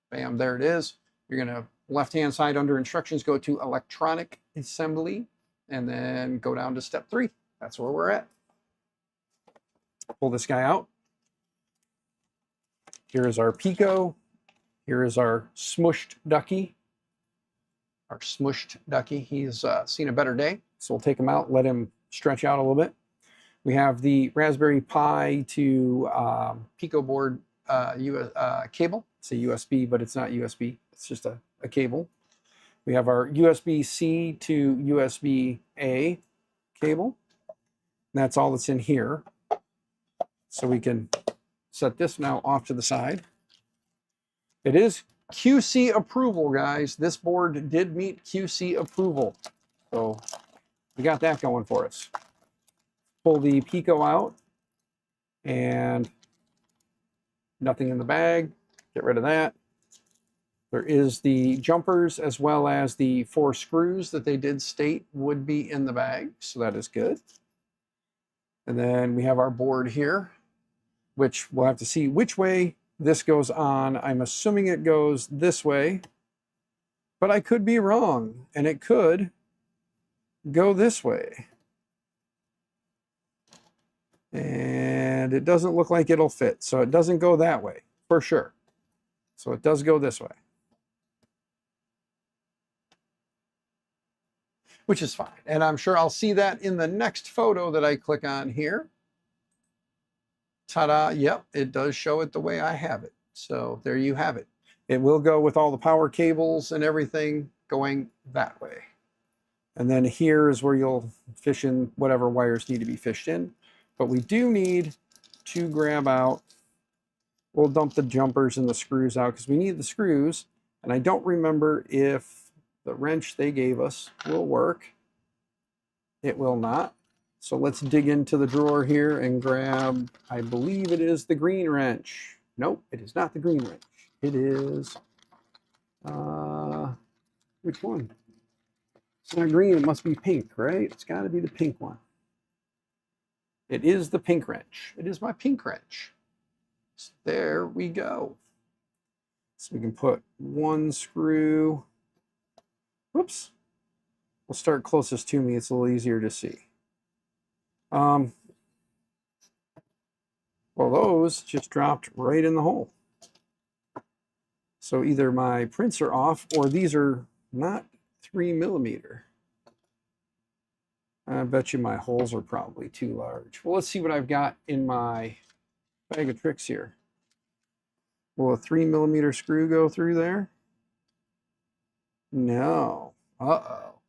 bam, there it is. You're going to left-hand side under instructions, go to electronic assembly, and then go down to step 3. That's where we're at. Pull this guy out. Here is our Pico. Here is our smushed ducky. He's seen a better day, so we'll take him out, let him stretch out a little bit. We have the Raspberry Pi to Pico board cable. It's a USB, but it's not USB. It's just a cable. We have our USB-C to USB-A cable. That's all that's in here. So we can set this now off to the side. It is QC approval, guys. This board did meet QC approval. So we got that going for us. Pull the Pico out and nothing in the bag. Get rid of that. There is the jumpers as well as the 4 screws that they did state would be in the bag. So that is good. And then we have our board here, which we'll have to see which way this goes on. I'm assuming it goes this way, but I could be wrong, and it could go this way. And it doesn't look like it'll fit, so it doesn't go that way, for sure. So it does go this way, which is fine. And I'm sure I'll see that in the next photo that I click on here. Ta-da, yep, it does show it the way I have it. So there you have it. It will go with all the power cables and everything going that way. And then here is where you'll fish in whatever wires need to be fished in. But we do need to grab out, we'll dump the jumpers and the screws out because we need the screws. And I don't remember if the wrench they gave us will work. It will not. So let's dig into the drawer here and grab, I believe it is the green wrench. Nope, it is not the green wrench. It is, which one? It's not green, it must be pink, right? It's got to be the pink one. It is the pink wrench. It is my pink wrench. So there we go. So we can put 1 screw. Whoops. We'll start closest to me. It's a little easier to see. Well, those just dropped right in the hole. So either my prints are off or these are not 3mm. I bet you my holes are probably too large. Well, let's see what I've got in my bag of tricks here. Will a 3mm screw go through there? No. Uh-oh.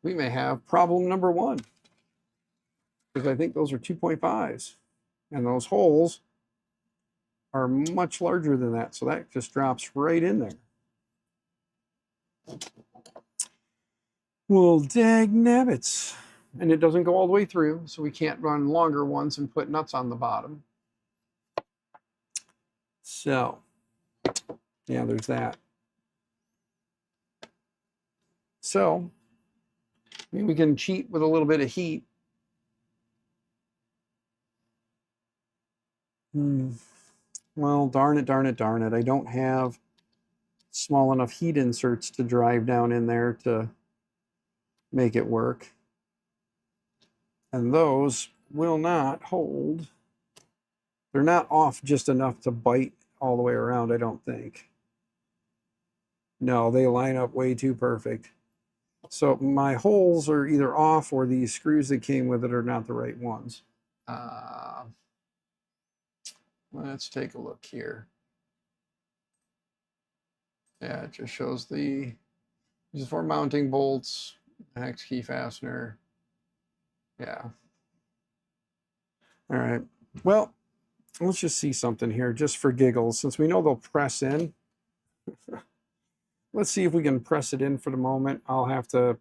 We may have problem number 1. Because I think those are 2.5s. And those holes are much larger than that, so that just drops right in there. Well, dag nabbits. And it doesn't go all the way through, so we can't run longer ones and put nuts on the bottom. So, yeah, there's that. So, I mean, we can cheat with a little bit of heat. Well, darn it, darn it, darn it. I don't have small enough heat inserts to drive down in there to make it work. And those will not hold. They're not off just enough to bite all the way around, I don't think. No, they line up way too perfect. So my holes are either off or these screws that came with it are not the right ones. Let's take a look here. Yeah, it just shows these for mounting bolts, hex key fastener. Yeah. All right. Well, let's just see something here just for giggles. Since we know they'll press in, let's see if we can press it in for the moment. I'll have to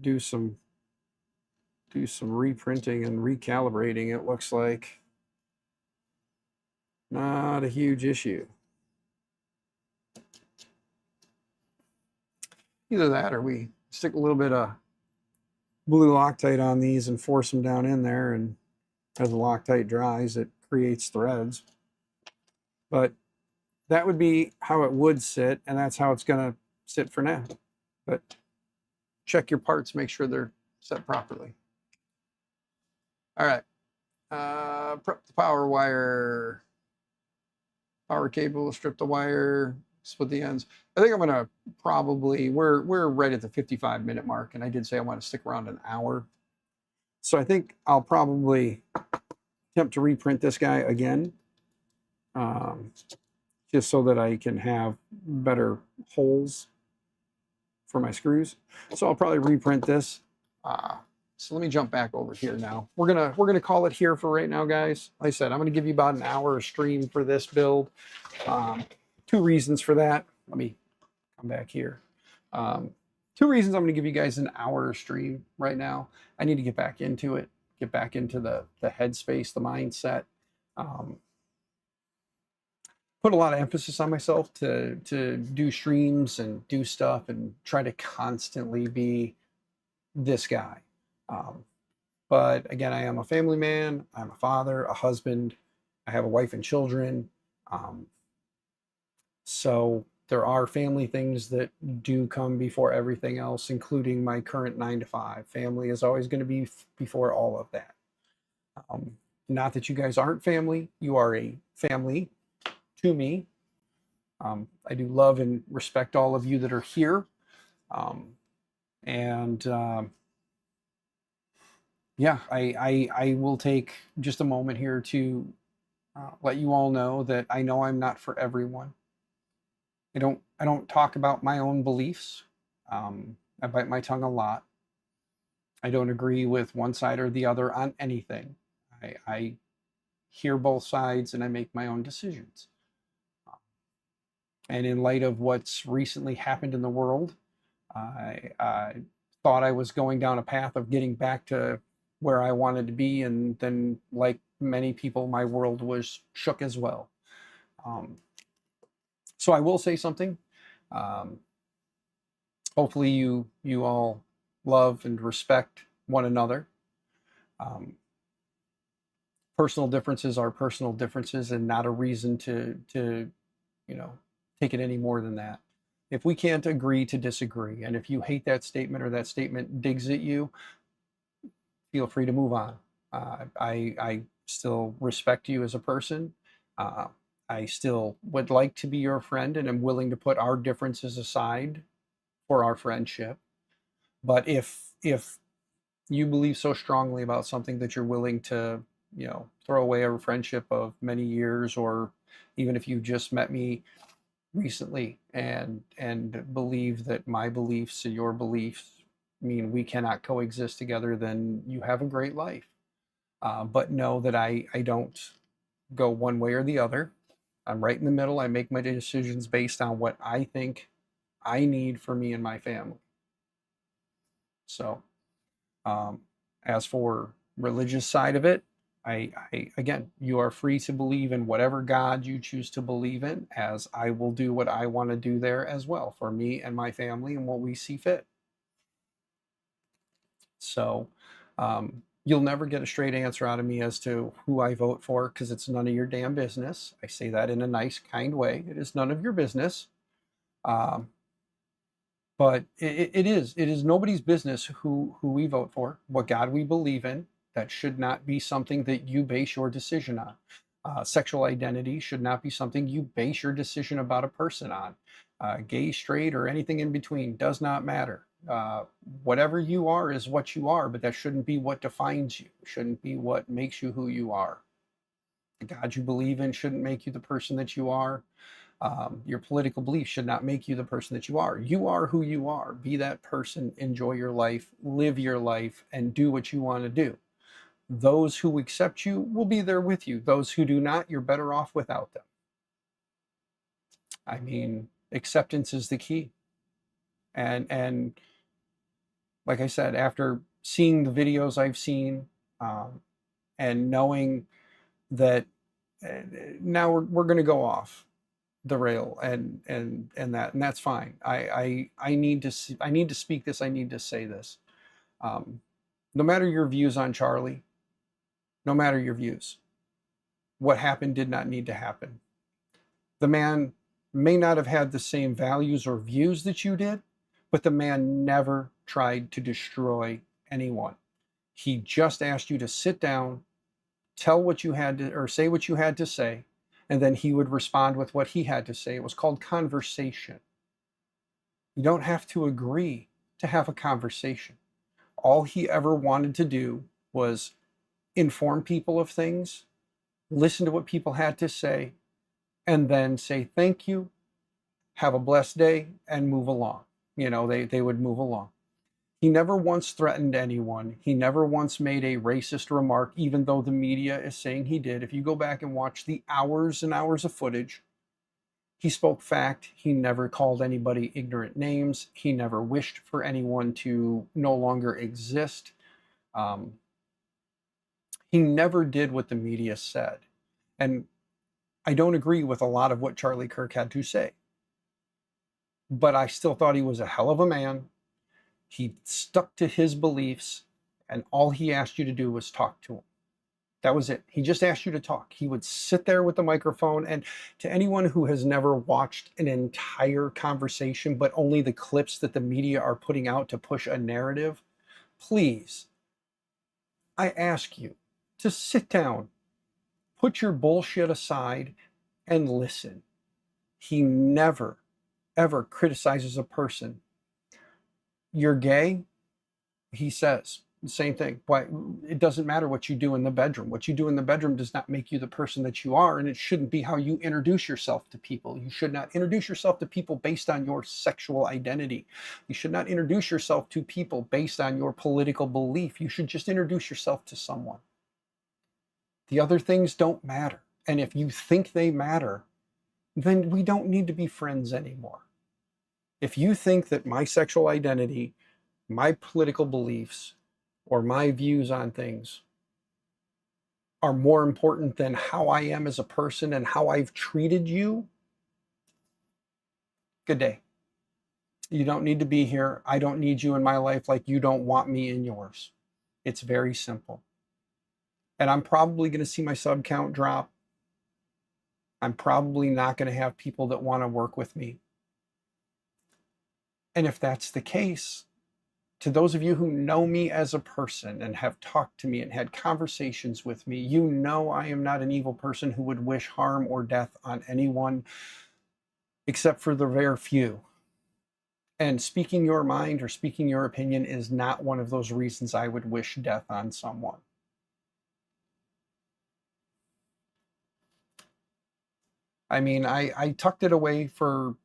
do some reprinting and recalibrating, it looks like. Not a huge issue. Either that or we stick a little bit of blue Loctite on these and force them down in there, and as the Loctite dries, it creates threads. But that would be how it would sit, and that's how it's going to sit for now. But check your parts, make sure they're set properly. All right. Prep the power wire. Power cable, strip the wire, split the ends. I think I'm gonna probably, we're right at the 55-minute mark, and I did say I want to stick around an hour. So I think I'll probably attempt to reprint this guy again, just so that I can have better holes for my screws. So I'll probably reprint this. So let me jump back over here now. We're gonna call it here for right now, guys. Like I said, I'm gonna give you about an hour of stream for this build. Two reasons for that. Let me come back here. Two reasons I'm gonna give you guys an hour of stream right now. I need to get back into it, get back into the headspace, the mindset. Put a lot of emphasis on myself to do streams and do stuff and try to constantly be this guy. But again, I am a family man, I'm a father, a husband, I have a wife and children. So there are family things that do come before everything else, including my current 9-to-5. Family is always going to be before all of that. Not that you guys aren't family, you are a family to me. I do love and respect all of you that are here. Yeah, I will take just a moment here to let you all know that I know I'm not for everyone. I don't talk about my own beliefs. I bite my tongue a lot. I don't agree with one side or the other on anything. I hear both sides and I make my own decisions. And in light of what's recently happened in the world, I thought I was going down a path of getting back to where I wanted to be, and then, like many people, my world was shook as well. So I will say something. Hopefully you all love and respect one another. Personal differences are personal differences, and not a reason to take it any more than that. If we can't agree to disagree, and if you hate that statement or that statement digs at you, feel free to move on. I still respect you as a person. I still would like to be your friend, and am willing to put our differences aside for our friendship. But if you believe so strongly about something that you're willing to, throw away a friendship of many years, or even if you just met me recently and believe that my beliefs and your beliefs mean we cannot coexist together, then you have a great life. but know that I don't go one way or the other. I'm right in the middle. I make my decisions based on what I think I need for me and my family. So, as for religious side of it, again, you are free to believe in whatever God you choose to believe in, as I will do what I want to do there as well for me and my family and what we see fit. So, you'll never get a straight answer out of me as to who I vote for, because it's none of your damn business. I say that in a nice, kind way. It is none of your business. Um, but it is nobody's business who we vote for, what God we believe in. That should not be something that you base your decision on. Sexual identity should not be something you base your decision about a person on. Gay, straight, or anything in between does not matter. Whatever you are is what you are, but that shouldn't be what defines you. It shouldn't be what makes you who you are. The God you believe in shouldn't make you the person that you are. Your political beliefs should not make you the person that you are. You are who you are. Be that person, enjoy your life, live your life, and do what you want to do. Those who accept you will be there with you. Those who do not, you're better off without them. I mean, acceptance is the key. And like I said, after seeing the videos I've seen, and knowing that now we're going to go off the rail, and that's fine. I need to speak this. I need to say this. No matter your views on Charlie, no matter your views, what happened did not need to happen. The man may not have had the same values or views that you did, but the man never tried to destroy anyone. He just asked you to sit down, tell what you had to, or say what you had to say, and then he would respond with what he had to say. It was called conversation. You don't have to agree to have a conversation. All he ever wanted to do was inform people of things, listen to what people had to say, and then say thank you, have a blessed day, and move along. You know, they would move along. He never once threatened anyone. He never once made a racist remark, even though the media is saying he did. If you go back and watch the hours and hours of footage, he spoke fact. He never called anybody ignorant names. He never wished for anyone to no longer exist. He never did what the media said. And I don't agree with a lot of what Charlie Kirk had to say, but I still thought he was a hell of a man. He stuck to his beliefs, and all he asked you to do was talk to him. That was it. He just asked you to talk. He would sit there with the microphone, and to anyone who has never watched an entire conversation, but only the clips that the media are putting out to push a narrative, please, I ask you to sit down, put your bullshit aside, and listen. He never, ever criticizes a person. You're gay, he says the same thing. Why, it doesn't matter what you do in the bedroom. What you do in the bedroom does not make you the person that you are, and it shouldn't be how you introduce yourself to people. You should not introduce yourself to people based on your sexual identity. You should not introduce yourself to people based on your political belief. You should just introduce yourself to someone. The other things don't matter. And if you think they matter, then we don't need to be friends anymore. If you think that my sexual identity, my political beliefs, or my views on things are more important than how I am as a person and how I've treated you, good day. You don't need to be here. I don't need you in my life like you don't want me in yours. It's very simple. And I'm probably going to see my sub count drop. I'm probably not going to have people that want to work with me. And if that's the case, to those of you who know me as a person and have talked to me and had conversations with me, you know I am not an evil person who would wish harm or death on anyone except for the rare few. And speaking your mind or speaking your opinion is not one of those reasons I would wish death on someone. I mean, I tucked it away for a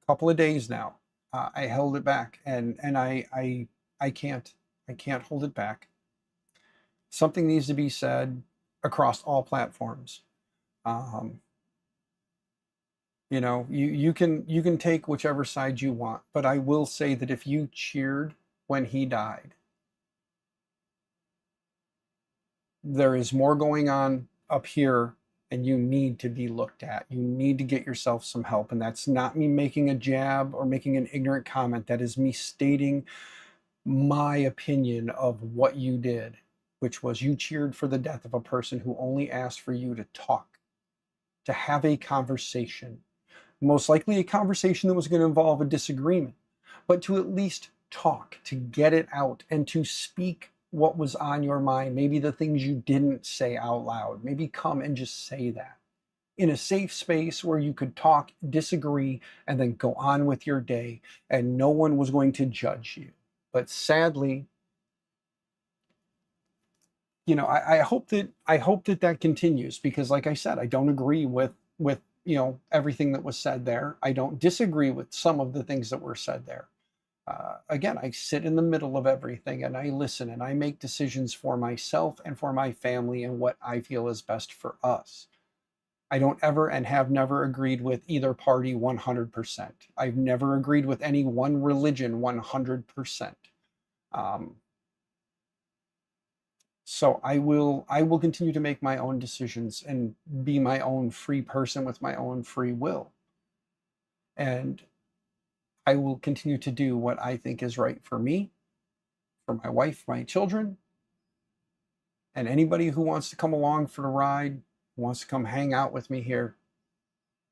couple of days now. I held it back, and I can't hold it back. Something needs to be said across all platforms. Um, you know, you can take whichever side you want, but I will say that if you cheered when he died, there is more going on up here, and you need to be looked at. You need to get yourself some help. And that's not me making a jab or making an ignorant comment. That is me stating my opinion of what you did, which was you cheered for the death of a person who only asked for you to talk, to have a conversation, most likely a conversation that was going to involve a disagreement, but to at least talk, to get it out, and to speak what was on your mind, maybe the things you didn't say out loud. Maybe come and just say that in a safe space where you could talk, disagree, and then go on with your day, and no one was going to judge you. But sadly, you know, I hope that that continues, because like I said, I don't agree with you know, everything that was said there. I don't disagree with some of the things that were said there. Again, I sit in the middle of everything, and I listen, and I make decisions for myself and for my family and what I feel is best for us. I don't ever and have never agreed with either party 100%. I've never agreed with any one religion 100%. Um, so I will continue to make my own decisions and be my own free person with my own free will. And I will continue to do what I think is right for me, for my wife, my children, and anybody who wants to come along for the ride, who wants to come hang out with me here,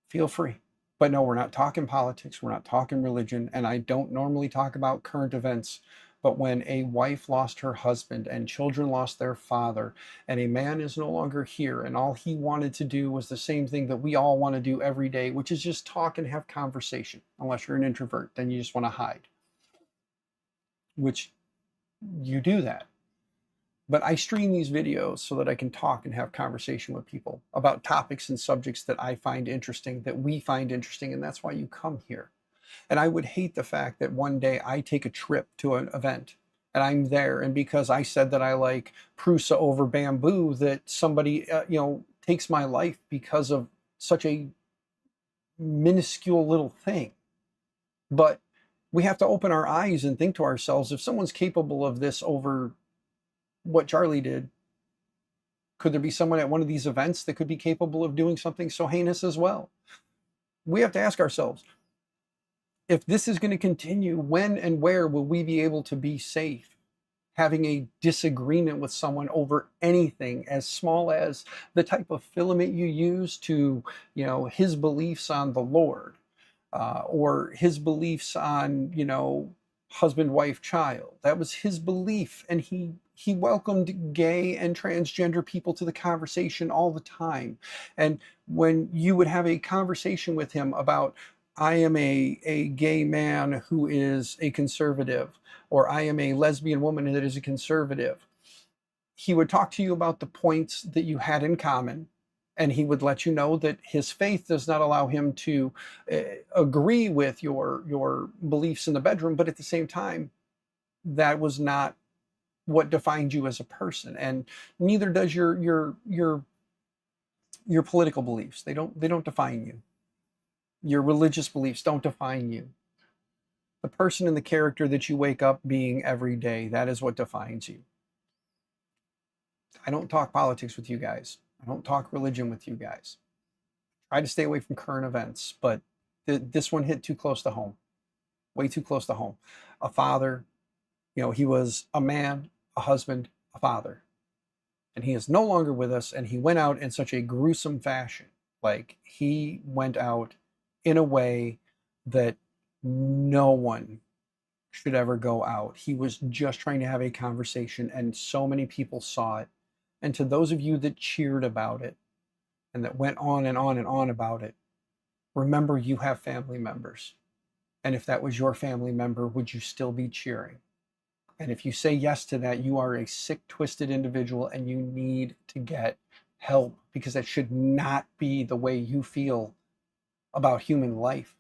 feel free. But no, we're not talking politics, we're not talking religion, and I don't normally talk about current events. But when a wife lost her husband and children lost their father, and a man is no longer here, and all he wanted to do was the same thing that we all want to do every day, which is just talk and have conversation. Unless you're an introvert, then you just want to hide, which you do that. But I stream these videos so that I can talk and have conversation with people about topics and subjects that I find interesting, that we find interesting, and that's why you come here. And I would hate the fact that one day I take a trip to an event and I'm there, and because I said that I like Prusa over bamboo, that somebody you know, takes my life because of such a minuscule little thing. But we have to open our eyes and think to ourselves, if someone's capable of this over what Charlie did, could there be someone at one of these events that could be capable of doing something so heinous as well? We have to ask ourselves, if this is going to continue, when and where will we be able to be safe having a disagreement with someone over anything as small as the type of filament you use to, you know, his beliefs on the Lord, or his beliefs on, you know, husband, wife, child. That was his belief, and he welcomed gay and transgender people to the conversation all the time. And when you would have a conversation with him about, I am a gay man who is a conservative, or I am a lesbian woman that is a conservative, he would talk to you about the points that you had in common, and he would let you know that his faith does not allow him to agree with your beliefs in the bedroom, but at the same time, that was not what defined you as a person, and neither does your political beliefs. They don't define you. Your religious beliefs don't define you. The person and the character that you wake up being every day, that is what defines you. I don't talk politics with you guys. I don't talk religion with you guys. Try to stay away from current events, but this one hit too close to home. Way too close to home. A father, you know, he was a man, a husband, a father. And he is no longer with us, and he went out in such a gruesome fashion. Like, he went out in a way that no one should ever go out. He was just trying to have a conversation, and so many people saw it. And to those of you that cheered about it and that went on and on and on about it, remember, you have family members. And if that was your family member, would you still be cheering? And if you say yes to that, you are a sick, twisted individual, and you need to get help, because that should not be the way you feel about human life.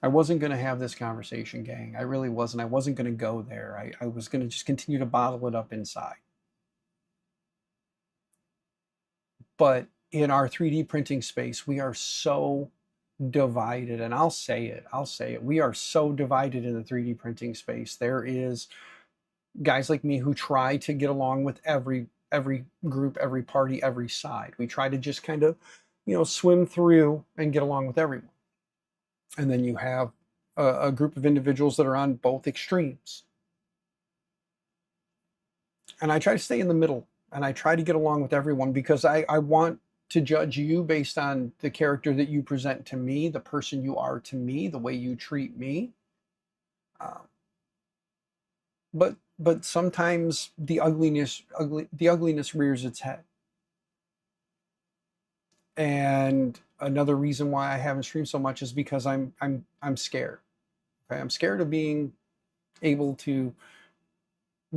I wasn't going to have this conversation, gang. I really wasn't. I wasn't going to go there. I was going to just continue to bottle it up inside. But in our 3D printing space, we are so divided, and I'll say it. We are so divided in the 3D printing space. There is guys like me who try to get along with every group, every party, every side. We try to just kind of, swim through and get along with everyone. And then you have a group of individuals that are on both extremes. And I try to stay in the middle, and I try to get along with everyone because I want to judge you based on the character that you present to me, the person you are to me, the way you treat me. But sometimes the ugliness rears its head. And another reason why I haven't streamed so much is because I'm scared. Okay? I'm scared of being able to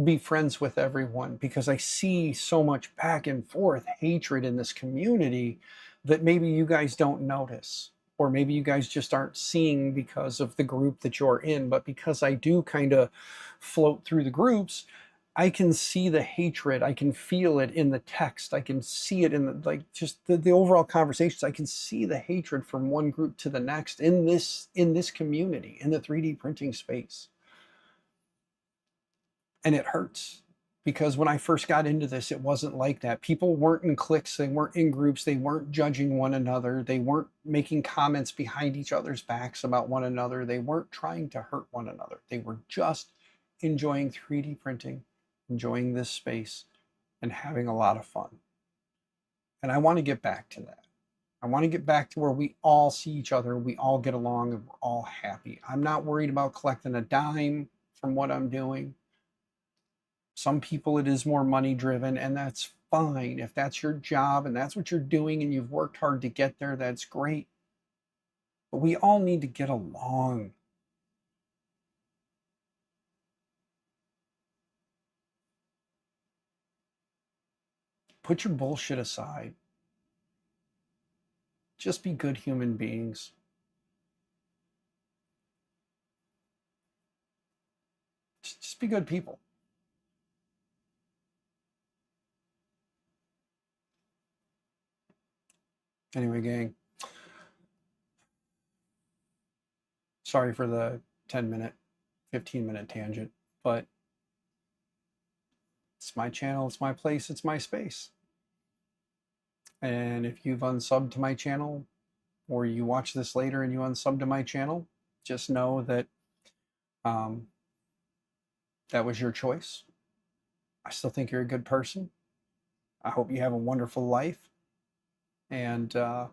be friends with everyone because I see so much back and forth hatred in this community that maybe you guys don't notice, or maybe you guys just aren't seeing because of the group that you're in. But because I do kind of float through the groups, I can see the hatred. I can feel it in the text. I can see it in just the overall conversations. I can see the hatred from one group to the next in this community, in the 3D printing space. And it hurts because when I first got into this, it wasn't like that. People weren't in cliques. They weren't in groups. They weren't judging one another. They weren't making comments behind each other's backs about one another. They weren't trying to hurt one another. They were just enjoying 3D printing, enjoying this space, and having a lot of fun. And I want to get back to that. I want to get back to where we all see each other, we all get along, and we're all happy. I'm not worried about collecting a dime from what I'm doing. Some people, it is more money driven, and that's fine. If that's your job and that's what you're doing and you've worked hard to get there, that's great. But we all need to get along. Put your bullshit aside. Just be good human beings. Just be good people. Anyway, gang, sorry for the 10-minute, 15-minute tangent, but it's my channel, it's my place, it's my space. And if you've unsubbed to my channel, or you watch this later and you unsub to my channel, just know that that was your choice. I still think you're a good person. I hope you have a wonderful life. And if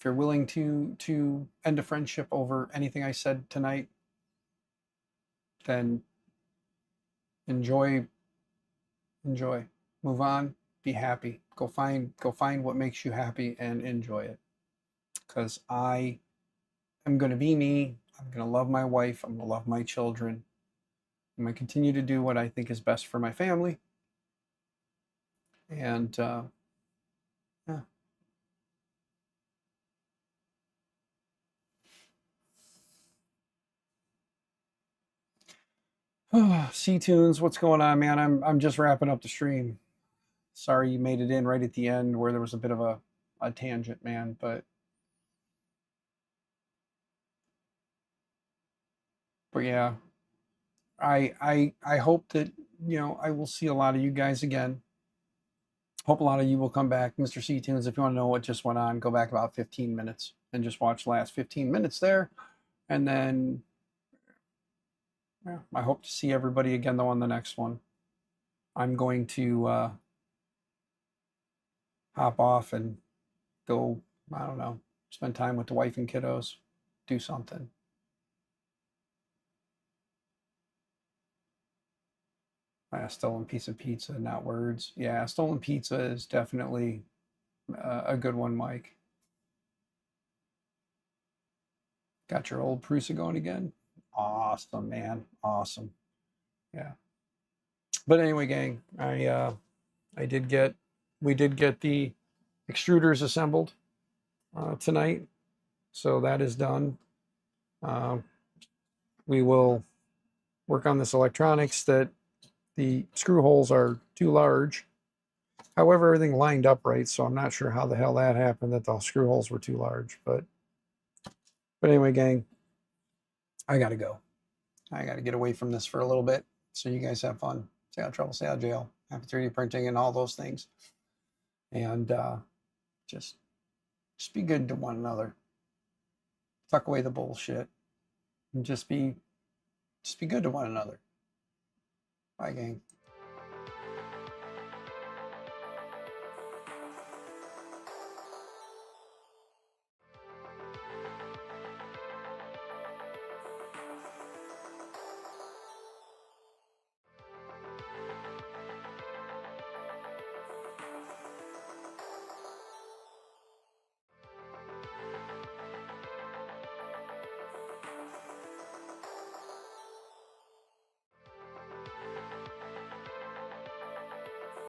you're willing to end a friendship over anything I said tonight, then enjoy, move on, be happy. Go find what makes you happy and enjoy it. Because I am going to be me. I'm going to love my wife. I'm going to love my children. I'm going to continue to do what I think is best for my family. And yeah. C-Tunes, what's going on, man? I'm just wrapping up the stream. Sorry you made it in right at the end where there was a bit of a tangent, man, but yeah. I hope that, I will see a lot of you guys again. Hope a lot of you will come back. Mr. C-Tunes, if you want to know what just went on, go back about 15 minutes and just watch the last 15 minutes there. And then yeah, I hope to see everybody again, though, on the next one. I'm going to hop off and go, I don't know, spend time with the wife and kiddos, do something. A stolen piece of pizza, not words. Yeah, stolen pizza is definitely a good one, Mike. Got your old Prusa going again? Awesome, man. Awesome. Yeah. But anyway, gang, we did get the extruders assembled tonight. So that is done. We will work on this electronics that the screw holes are too large. However, everything lined up right, so I'm not sure how the hell that happened, that the screw holes were too large. But anyway, gang, I gotta go. I gotta get away from this for a little bit, so you guys have fun. Stay out of trouble, stay out of jail, happy 3D printing and all those things. And just be good to one another. Tuck away the bullshit. And just be good to one another. Bye, gang.